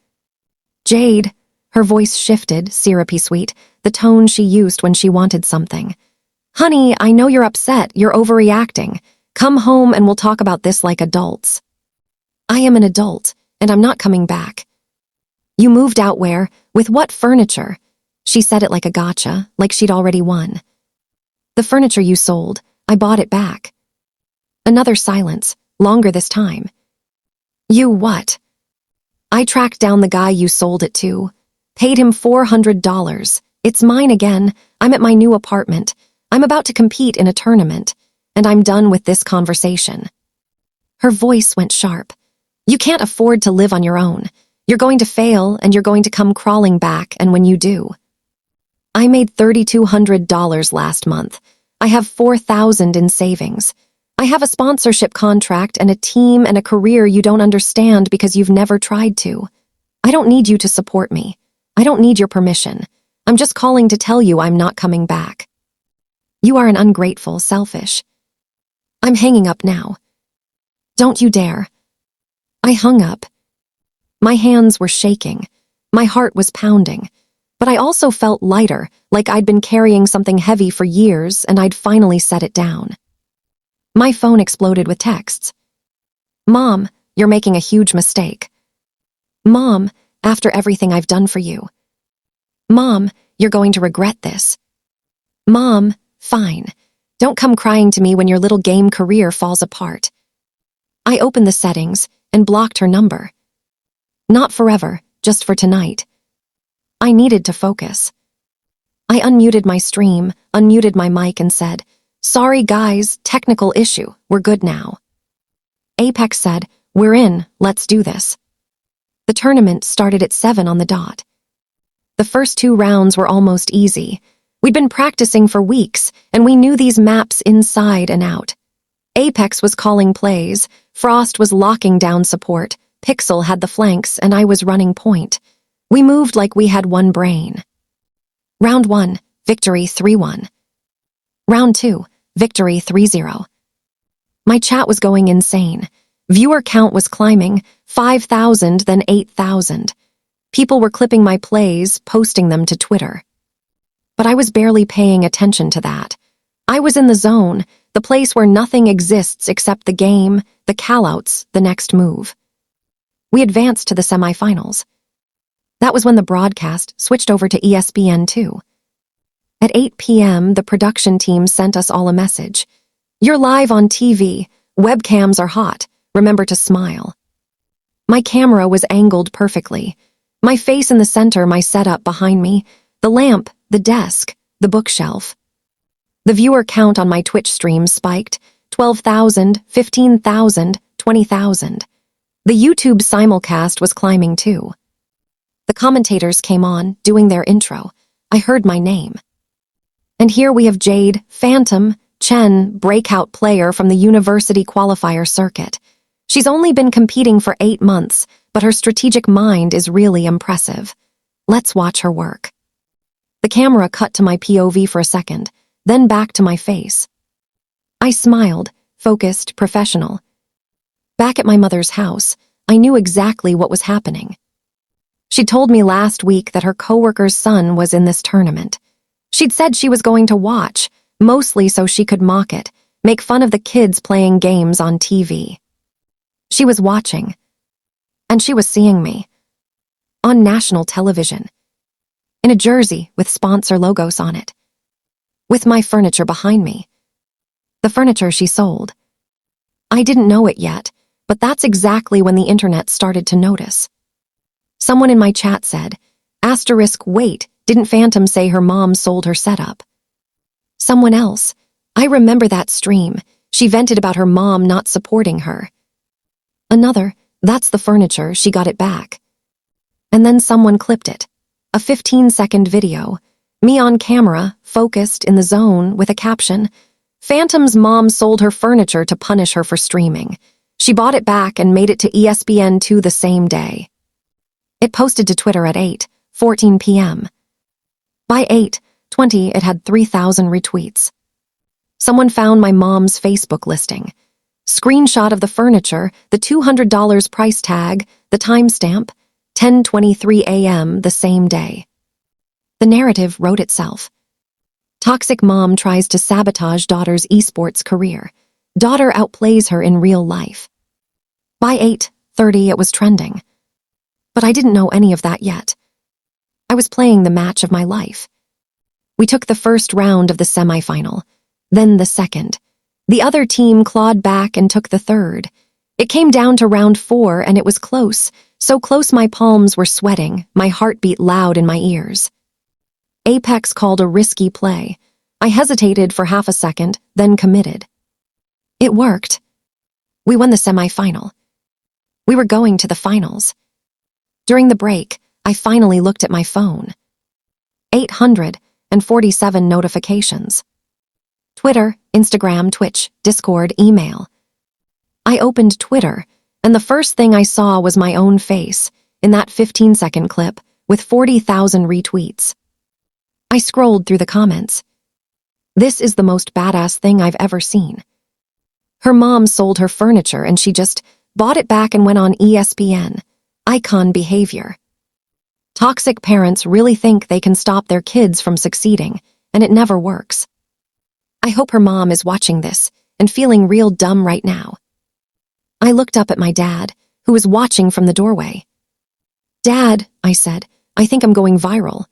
"Jade," her voice shifted, syrupy sweet, the tone she used when she wanted something. "Honey, I know you're upset, you're overreacting. Come home and we'll talk about this like adults." "I am an adult, and I'm not coming back." "You moved out where? With what furniture?" She said it like a gotcha, like she'd already won. "The furniture you sold, I bought it back." Another silence, longer this time. "You what?" "I tracked down the guy you sold it to. Paid him $400. It's mine again. I'm at my new apartment. I'm about to compete in a tournament, and I'm done with this conversation." Her voice went sharp. "You can't afford to live on your own. You're going to fail, and you're going to come crawling back, and when you do..." I made $3,200 last month. I have $4,000 in savings. I have a sponsorship contract and a team and a career you don't understand because you've never tried to. I don't need you to support me. I don't need your permission. I'm just calling to tell you I'm not coming back. You are an ungrateful, selfish. I'm hanging up now. Don't you dare. I hung up. My hands were shaking. My heart was pounding. But I also felt lighter, like I'd been carrying something heavy for years and I'd finally set it down. My phone exploded with texts. "Mom, you're making a huge mistake." Mom, after everything I've done for you. Mom, you're going to regret this. Mom, fine. Don't come crying to me when your little game career falls apart. I opened the settings and blocked her number. Not forever, just for tonight. I needed to focus. I unmuted my stream, unmuted my mic and said, "Sorry guys, technical issue, we're good now." Apex said, "We're in, let's do this." The tournament started at 7 on the dot. The first 2 rounds were almost easy. We'd been practicing for weeks, and we knew these maps inside and out. Apex was calling plays, Frost was locking down support, Pixel had the flanks, and I was running point. We moved like we had one brain. Round 1, victory 3-1. Round 2, victory 3-0. My chat was going insane. Viewer count was climbing, 5,000, then 8,000. People were clipping my plays, posting them to Twitter. But I was barely paying attention to that. I was in the zone, the place where nothing exists except the game, the callouts, the next move. We advanced to the semifinals. That was when the broadcast switched over to ESPN2. At 8 p.m., the production team sent us all a message. "You're live on TV. Webcams are hot. Remember to smile." My camera was angled perfectly. My face in the center, my setup behind me, the lamp, the desk, the bookshelf. The viewer count on my Twitch stream spiked, 12,000, 15,000, 20,000. The YouTube simulcast was climbing too. The commentators came on, doing their intro. I heard my name. And here we have Jade, Phantom, Chen, breakout player from the university qualifier circuit. She's only been competing for 8 months, but her strategic mind is really impressive. Let's watch her work. The camera cut to my POV for a second, then back to my face. I smiled, focused, professional. Back at my mother's house, I knew exactly what was happening. She told me last week that her coworker's son was in this tournament. She'd said she was going to watch, mostly so she could mock it, make fun of the kids playing games on TV. She was watching, and she was seeing me. On national television. In a jersey with sponsor logos on it. With my furniture behind me. The furniture she sold. I didn't know it yet, but that's exactly when the internet started to notice. Someone in my chat said, "Wait, didn't Phantom say her mom sold her setup?" Someone else. I remember that stream. She vented about her mom not supporting her. Another, "That's the furniture, she got it back." And then someone clipped it. A 15-second video. Me on camera, focused in the zone, with a caption, "Phantom's mom sold her furniture to punish her for streaming. She bought it back and made it to ESPN2 the same day." It posted to Twitter at 8:14 p.m. By 8:20, it had 3,000 retweets. Someone found my mom's Facebook listing. Screenshot of the furniture, the $200 price tag, the timestamp, 10:23 a.m. the same day. The narrative wrote itself. Toxic mom tries to sabotage daughter's esports career. Daughter outplays her in real life. By 8:30, it was trending. But I didn't know any of that yet. I was playing the match of my life. We took the first round of the semifinal, then the second. The other team clawed back and took the third. It came down to round 4 and it was close, so close my palms were sweating, my heart beat loud in my ears. Apex called a risky play. I hesitated for half a second, then committed. It worked. We won the semifinal. We were going to the finals. During the break, I finally looked at my phone. 847 notifications. Twitter, Instagram, Twitch, Discord, email. I opened Twitter, and the first thing I saw was my own face, in that 15-second clip, with 40,000 retweets. I scrolled through the comments. This is the most badass thing I've ever seen. Her mom sold her furniture and she just bought it back and went on ESPN. Icon behavior. Toxic parents really think they can stop their kids from succeeding, and it never works. I hope her mom is watching this and feeling real dumb right now. I looked up at my dad, who was watching from the doorway. "Dad," I said, "I think I'm going viral."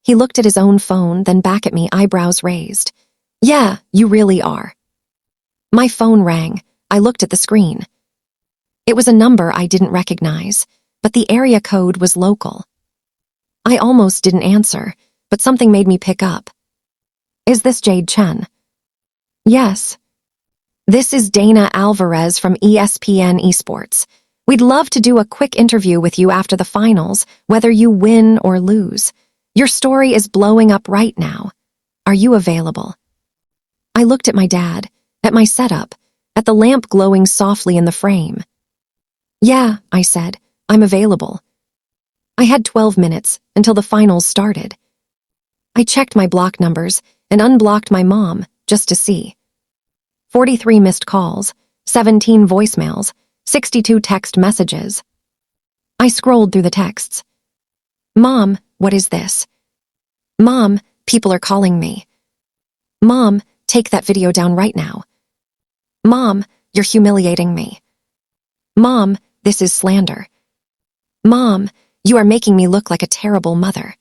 He looked at his own phone, then back at me, eyebrows raised. "Yeah, you really are." My phone rang. I looked at the screen. It was a number I didn't recognize, but the area code was local. I almost didn't answer, but something made me pick up. "Is this Jade Chen?" "Yes." "This is Dana Alvarez from ESPN Esports. We'd love to do a quick interview with you after the finals, whether you win or lose. Your story is blowing up right now. Are you available?" I looked at my dad, at my setup, at the lamp glowing softly in the frame. "Yeah," I said, "I'm available." I had 12 minutes until the finals started. I checked my block numbers and unblocked my mom just to see. 43 missed calls, 17 voicemails, 62 text messages. I scrolled through the texts. "Mom, what is this?" "Mom, people are calling me." "Mom, take that video down right now." "Mom, you're humiliating me." "Mom, this is slander." "Mom, you are making me look like a terrible mother."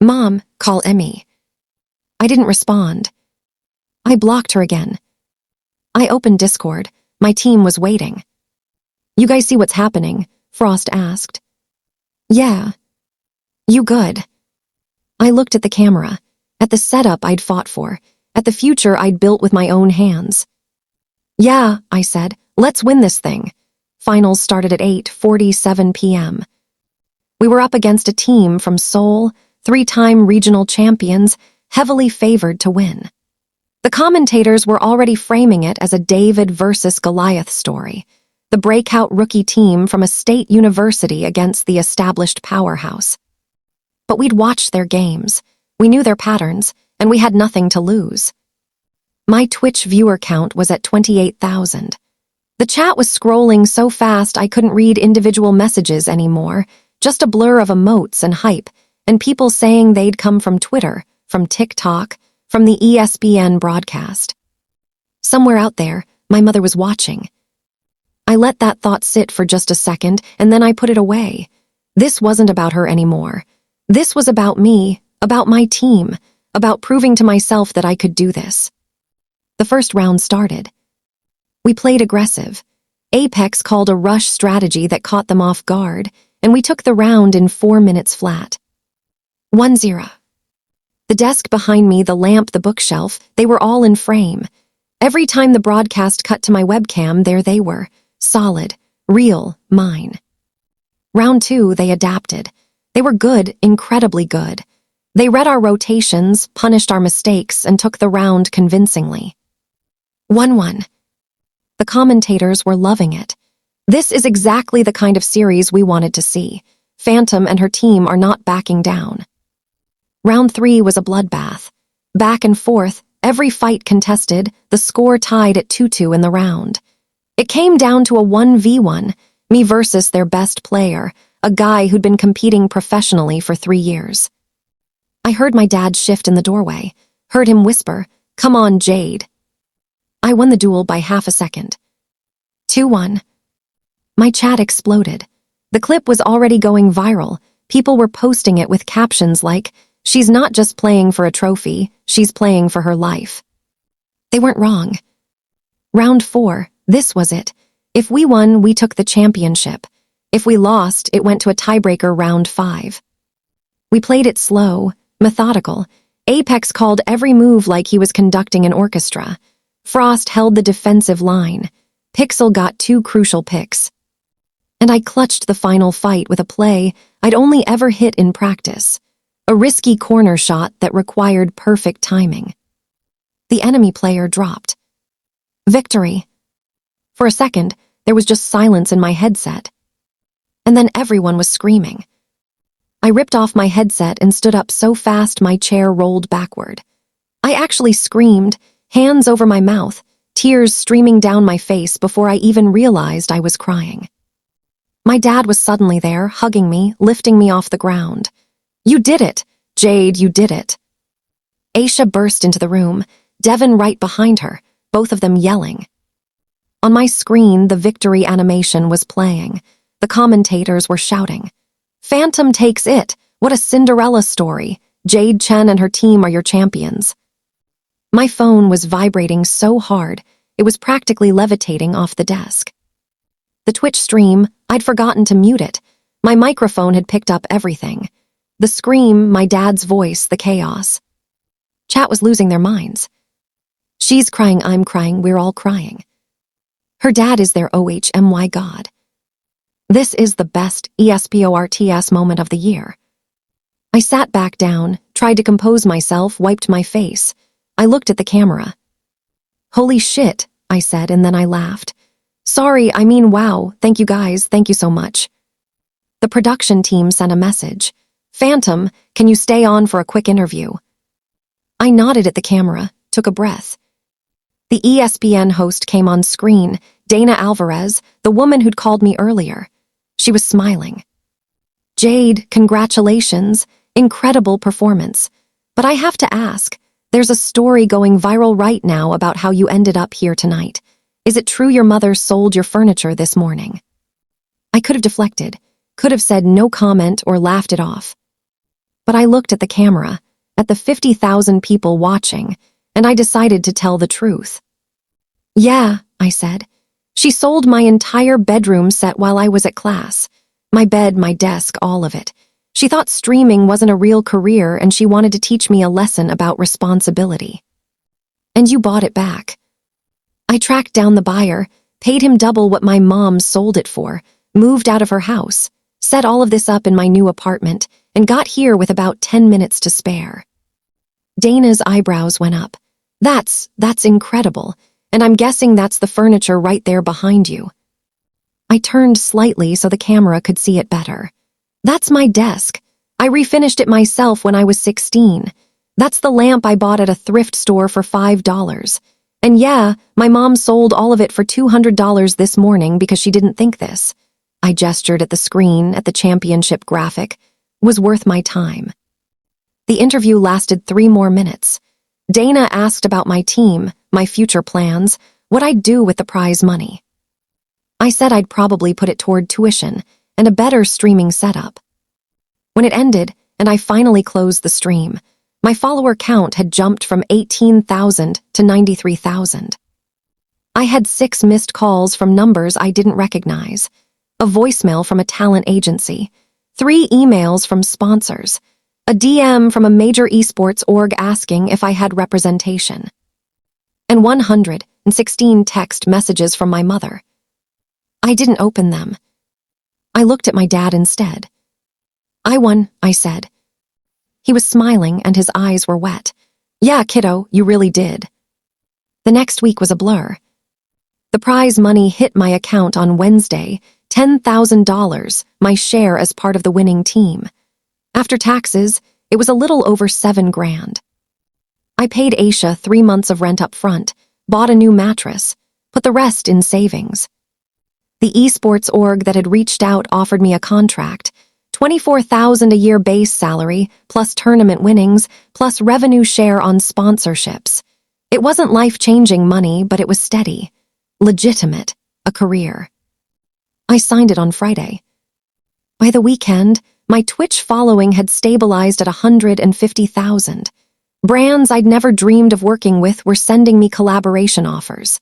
"Mom, call Emmy." I didn't respond. I blocked her again. I opened Discord. My team was waiting. "You guys see what's happening?" Frost asked. "Yeah." "You good?" I looked at the camera, at the setup I'd fought for, at the future I'd built with my own hands. "Yeah," I said, "let's win this thing." Finals started at 8:47 p.m. We were up against a team from Seoul, 3-time regional champions, heavily favored to win. The commentators were already framing it as a David versus Goliath story, the breakout rookie team from a state university against the established powerhouse. But we'd watched their games, we knew their patterns, and we had nothing to lose. My Twitch viewer count was at 28,000. The chat was scrolling so fast I couldn't read individual messages anymore, just a blur of emotes and hype, and people saying they'd come from Twitter, from TikTok, from the ESPN broadcast. Somewhere out there, my mother was watching. I let that thought sit for just a second, and then I put it away. This wasn't about her anymore. This was about me, about my team, about proving to myself that I could do this. The first round started. We played aggressive. Apex called a rush strategy that caught them off guard, and we took the round in 4 minutes flat. 1-0. The desk behind me, the lamp, the bookshelf, they were all in frame. Every time the broadcast cut to my webcam, there they were, solid, real, mine. Round 2, they adapted. They were good, incredibly good. They read our rotations, punished our mistakes, and took the round convincingly. 1-1. The commentators were loving it. This is exactly the kind of series we wanted to see. Phantom and her team are not backing down. Round 3 was a bloodbath. Back and forth, every fight contested, the score tied at 2-2 in the round. It came down to a 1v1, me versus their best player, a guy who'd been competing professionally for 3 years. I heard my dad shift in the doorway, heard him whisper, "Come on, Jade." I won the duel by half a second. 2-1. My chat exploded. The clip was already going viral. People were posting it with captions like, "She's not just playing for a trophy, she's playing for her life." They weren't wrong. Round 4, this was it. If we won, we took the championship. If we lost, it went to a tiebreaker round 5. We played it slow, methodical. Apex called every move like he was conducting an orchestra. Frost held the defensive line. Pixel got 2 crucial picks. And I clutched the final fight with a play I'd only ever hit in practice. A risky corner shot that required perfect timing. The enemy player dropped. Victory. For a second, there was just silence in my headset. And then everyone was screaming. I ripped off my headset and stood up so fast my chair rolled backward. I actually screamed, hands over my mouth, tears streaming down my face before I even realized I was crying. My dad was suddenly there, hugging me, lifting me off the ground. "You did it! Jade, you did it!" Aisha burst into the room, Devin right behind her, both of them yelling. On my screen, the victory animation was playing. The commentators were shouting. Phantom takes it. What a Cinderella story. Jade Chen and her team are your champions. My phone was vibrating so hard, it was practically levitating off the desk. The Twitch stream, I'd forgotten to mute it. My microphone had picked up everything. The scream, my dad's voice, the chaos. Chat was losing their minds. She's crying, I'm crying, we're all crying. Her dad is their OHMY god. This is the best esports moment of the year. I sat back down, tried to compose myself, wiped my face. I looked at the camera. Holy shit, I said, and then I laughed. Sorry, I mean wow, thank you guys, thank you so much. The production team sent a message. Phantom, can you stay on for a quick interview? I nodded at the camera, took a breath. The ESPN host came on screen, Dana Alvarez, the woman who'd called me earlier. She was smiling. Jade, congratulations, incredible performance. But I have to ask, there's a story going viral right now about how you ended up here tonight. Is it true your mother sold your furniture this morning? I could have deflected, could have said no comment or laughed it off. But I looked at the camera, at the 50,000 people watching, and I decided to tell the truth. Yeah, I said. She sold my entire bedroom set while I was at class. My bed, my desk, all of it. She thought streaming wasn't a real career and she wanted to teach me a lesson about responsibility. And you bought it back. I tracked down the buyer, paid him double what my mom sold it for, moved out of her house, set all of this up in my new apartment, and got here with about 10 minutes to spare. Dana's eyebrows went up. That's incredible, and I'm guessing that's the furniture right there behind you. I turned slightly so the camera could see it better. That's my desk. I refinished it myself when I was 16. That's the lamp I bought at a thrift store for $5. And yeah, my mom sold all of it for $200 this morning because she didn't think this. I gestured at the screen, at the championship graphic. Was worth my time. The interview lasted 3 more minutes. Dana asked about my team, my future plans, what I'd do with the prize money. I said I'd probably put it toward tuition and a better streaming setup. When it ended, and I finally closed the stream, my follower count had jumped from 18,000 to 93,000. I had 6 missed calls from numbers I didn't recognize, a voicemail from a talent agency, 3 emails from sponsors, a DM from a major esports org asking if I had representation, and 116 text messages from my mother. I didn't open them. I looked at my dad instead. I won, I said. He was smiling and his eyes were wet. Yeah, kiddo, you really did. The next week was a blur. The prize money hit my account on Wednesday, $10,000, my share as part of the winning team. After taxes, it was a little over $7,000. I paid Aisha 3 months of rent up front, bought a new mattress, put the rest in savings. The esports org that had reached out offered me a contract, $24,000 a year base salary, plus tournament winnings, plus revenue share on sponsorships. It wasn't life-changing money, but it was steady, legitimate, a career. I signed it on Friday. By the weekend, my Twitch following had stabilized at 150,000. Brands I'd never dreamed of working with were sending me collaboration offers.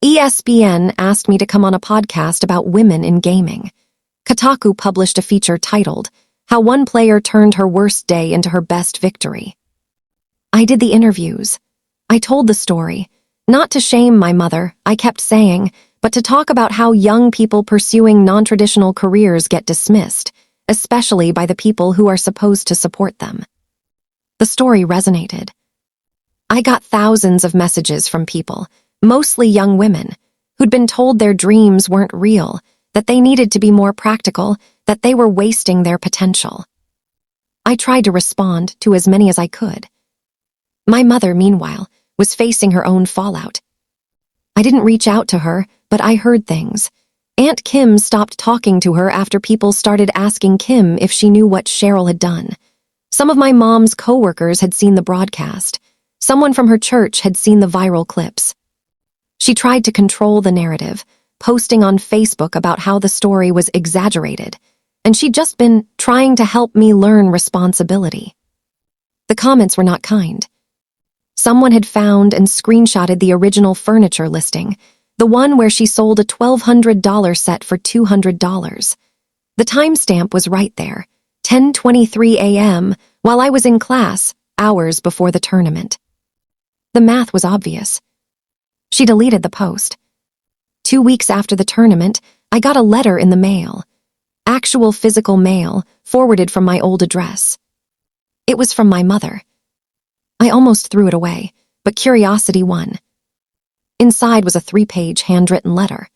ESPN asked me to come on a podcast about women in gaming. Kotaku published a feature titled, How One Player Turned Her Worst Day into Her Best Victory. I did the interviews. I told the story. Not to shame my mother, I kept saying, but to talk about how young people pursuing non-traditional careers get dismissed, especially by the people who are supposed to support them. The story resonated. I got thousands of messages from people, mostly young women, who'd been told their dreams weren't real, that they needed to be more practical, that they were wasting their potential. I tried to respond to as many as I could. My mother, meanwhile, was facing her own fallout. I didn't reach out to her, but I heard things. Aunt Kim stopped talking to her after people started asking Kim if she knew what Cheryl had done. Some of my mom's coworkers had seen the broadcast. Someone from her church had seen the viral clips. She tried to control the narrative, posting on Facebook about how the story was exaggerated. and she'd just been trying to help me learn responsibility. The comments were not kind. Someone had found and screenshotted the original furniture listing, the one where she sold a $1,200 set for $200. The timestamp was right there, 10:23 a.m., while I was in class, hours before the tournament. The math was obvious. She deleted the post. 2 weeks after the tournament, I got a letter in the mail. Actual physical mail, forwarded from my old address. It was from my mother. I almost threw it away, but curiosity won. Inside was a 3-page handwritten letter.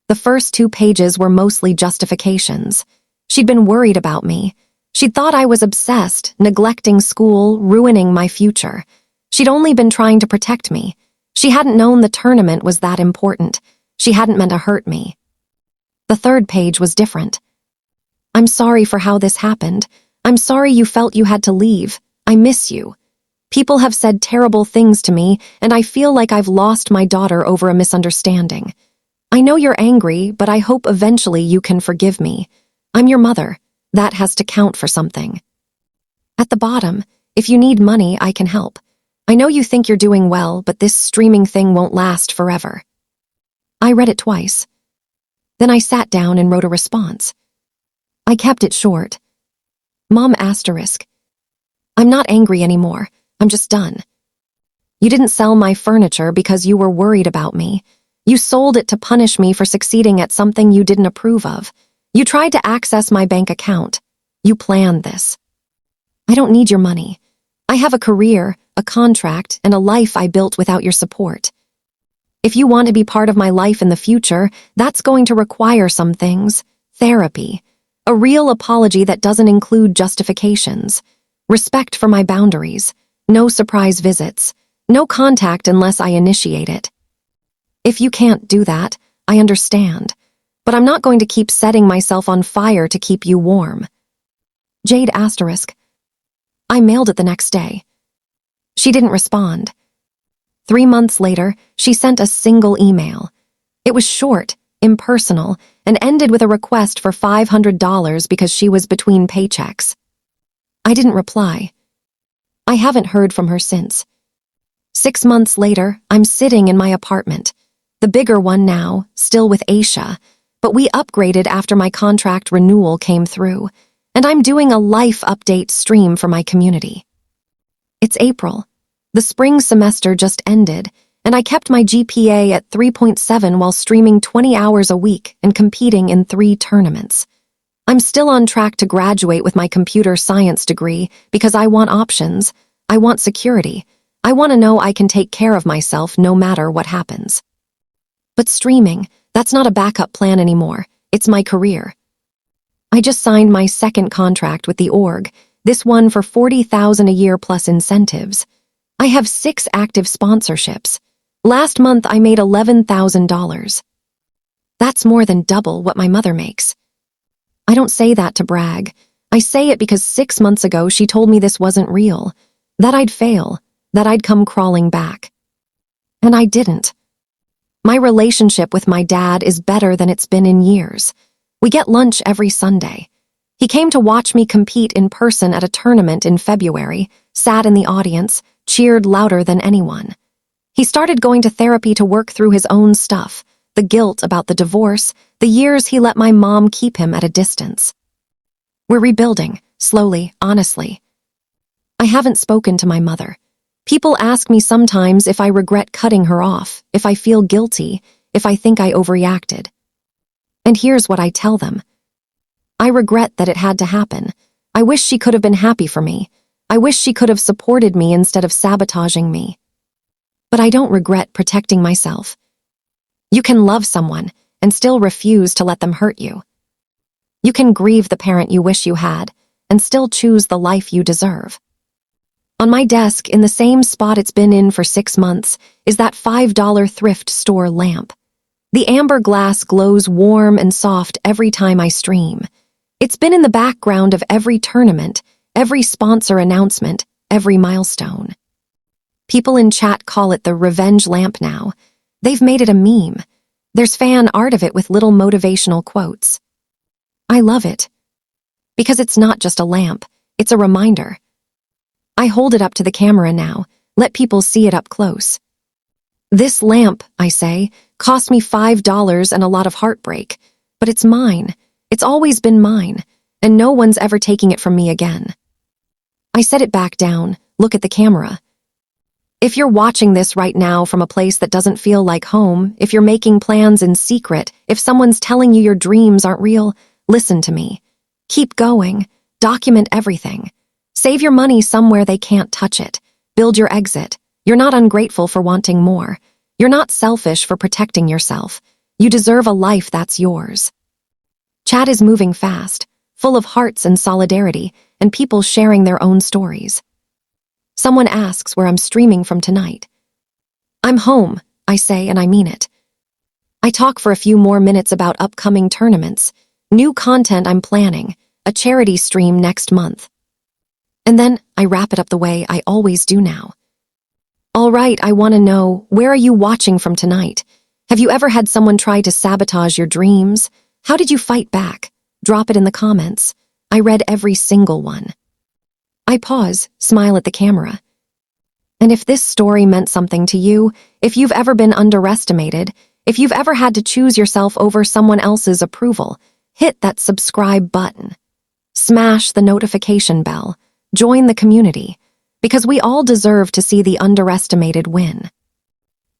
The first 2 pages were mostly justifications. She'd been worried about me. She'd thought I was obsessed, neglecting school, ruining my future. She'd only been trying to protect me. She hadn't known the tournament was that important. She hadn't meant to hurt me. The 3rd page was different. I'm sorry for how this happened. I'm sorry you felt you had to leave. I miss you. People have said terrible things to me, and I feel like I've lost my daughter over a misunderstanding. I know you're angry, but I hope eventually you can forgive me. I'm your mother. That has to count for something. At the bottom, if you need money, I can help. I know you think you're doing well, but this streaming thing won't last forever. I read it twice. Then I sat down and wrote a response. I kept it short. Mom asterisk. I'm not angry anymore. I'm just done. You didn't sell my furniture because you were worried about me. You sold it to punish me for succeeding at something you didn't approve of. You tried to access my bank account. You planned this. I don't need your money. I have a career, a contract, and a life I built without your support. If you want to be part of my life in the future, that's going to require some things. Therapy. A real apology that doesn't include justifications. Respect for my boundaries. No surprise visits. No contact unless I initiate it. If you can't do that, I understand. But I'm not going to keep setting myself on fire to keep you warm. Jade asterisk. I mailed it the next day. She didn't respond. 3 months later, she sent a single email. It was short, impersonal, and ended with a request for $500 because she was between paychecks. I didn't reply. I haven't heard from her since. 6 months later, I'm sitting in my apartment. The bigger one now, still with Aisha, but we upgraded after my contract renewal came through, and I'm doing a life update stream for my community. It's April. The spring semester just ended, and I kept my GPA at 3.7 while streaming 20 hours a week and competing in 3 tournaments. I'm still on track to graduate with my computer science degree because I want options, I want security, I want to know I can take care of myself no matter what happens. But streaming, that's not a backup plan anymore, it's my career. I just signed my 2nd contract with the org, this one for $40,000 a year plus incentives. I have 6 active sponsorships. Last month I made $11,000. That's more than double what my mother makes. I don't say that to brag. I say it because 6 months ago she told me this wasn't real, that I'd fail, that I'd come crawling back. And I didn't. My relationship with my dad is better than it's been in years. We get lunch every Sunday. He came to watch me compete in person at a tournament in February, sat in the audience, cheered louder than anyone. He started going to therapy to work through his own stuff, the guilt about the divorce, the years he let my mom keep him at a distance. We're rebuilding, slowly, honestly. I haven't spoken to my mother. People ask me sometimes if I regret cutting her off, if I feel guilty, if I think I overreacted. And here's what I tell them. I regret that it had to happen. I wish she could have been happy for me. I wish she could have supported me instead of sabotaging me. But I don't regret protecting myself. You can love someone and still refuse to let them hurt you. You can grieve the parent you wish you had and still choose the life you deserve. On my desk, in the same spot it's been in for 6 months, is that $5 thrift store lamp. The amber glass glows warm and soft every time I stream. It's been in the background of every tournament, every sponsor announcement, every milestone. People in chat call it the revenge lamp now. They've made it a meme. There's fan art of it with little motivational quotes. I love it. Because it's not just a lamp, it's a reminder. I hold it up to the camera now, let people see it up close. This lamp, I say, cost me $5 and a lot of heartbreak, but it's mine. It's always been mine, and no one's ever taking it from me again. I set it back down, look at the camera. If you're watching this right now from a place that doesn't feel like home, if you're making plans in secret, if someone's telling you your dreams aren't real, listen to me. Keep going. Document everything. Save your money somewhere they can't touch it. Build your exit. You're not ungrateful for wanting more. You're not selfish for protecting yourself. You deserve a life that's yours. Chat is moving fast, full of hearts and solidarity, and people sharing their own stories. Someone asks where I'm streaming from tonight. I'm home, I say, and I mean it. I talk for a few more minutes about upcoming tournaments, new content I'm planning, a charity stream next month. And then I wrap it up the way I always do now. All right, I want to know, where are you watching from tonight? Have you ever had someone try to sabotage your dreams? How did you fight back? Drop it in the comments. I read every single one. I pause, smile at the camera. And if this story meant something to you, if you've ever been underestimated, if you've ever had to choose yourself over someone else's approval, hit that subscribe button. Smash the notification bell. Join the community, because we all deserve to see the underestimated win.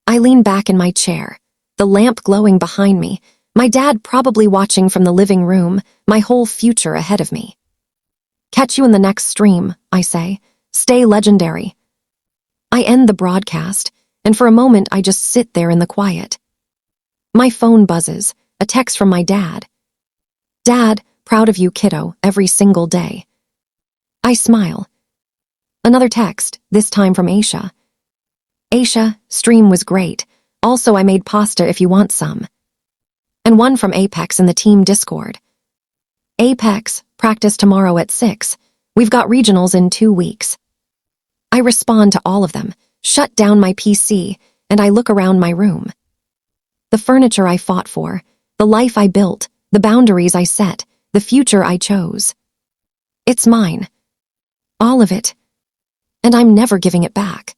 I lean back in my chair, the lamp glowing behind me, my dad probably watching from the living room, my whole future ahead of me. Catch you in the next stream, I say. Stay legendary. I end the broadcast, and for a moment I just sit there in the quiet. My phone buzzes, a text from my dad. Dad, proud of you, kiddo, every single day. I smile. Another text, this time from Aisha. Aisha, stream was great. Also, I made pasta if you want some. And one from Apex in the team Discord. Apex, practice tomorrow at 6. We've got regionals in 2 weeks. I respond to all of them, shut down my PC, and I look around my room. The furniture I fought for, the life I built, the boundaries I set, the future I chose. It's mine. All of it. And I'm never giving it back.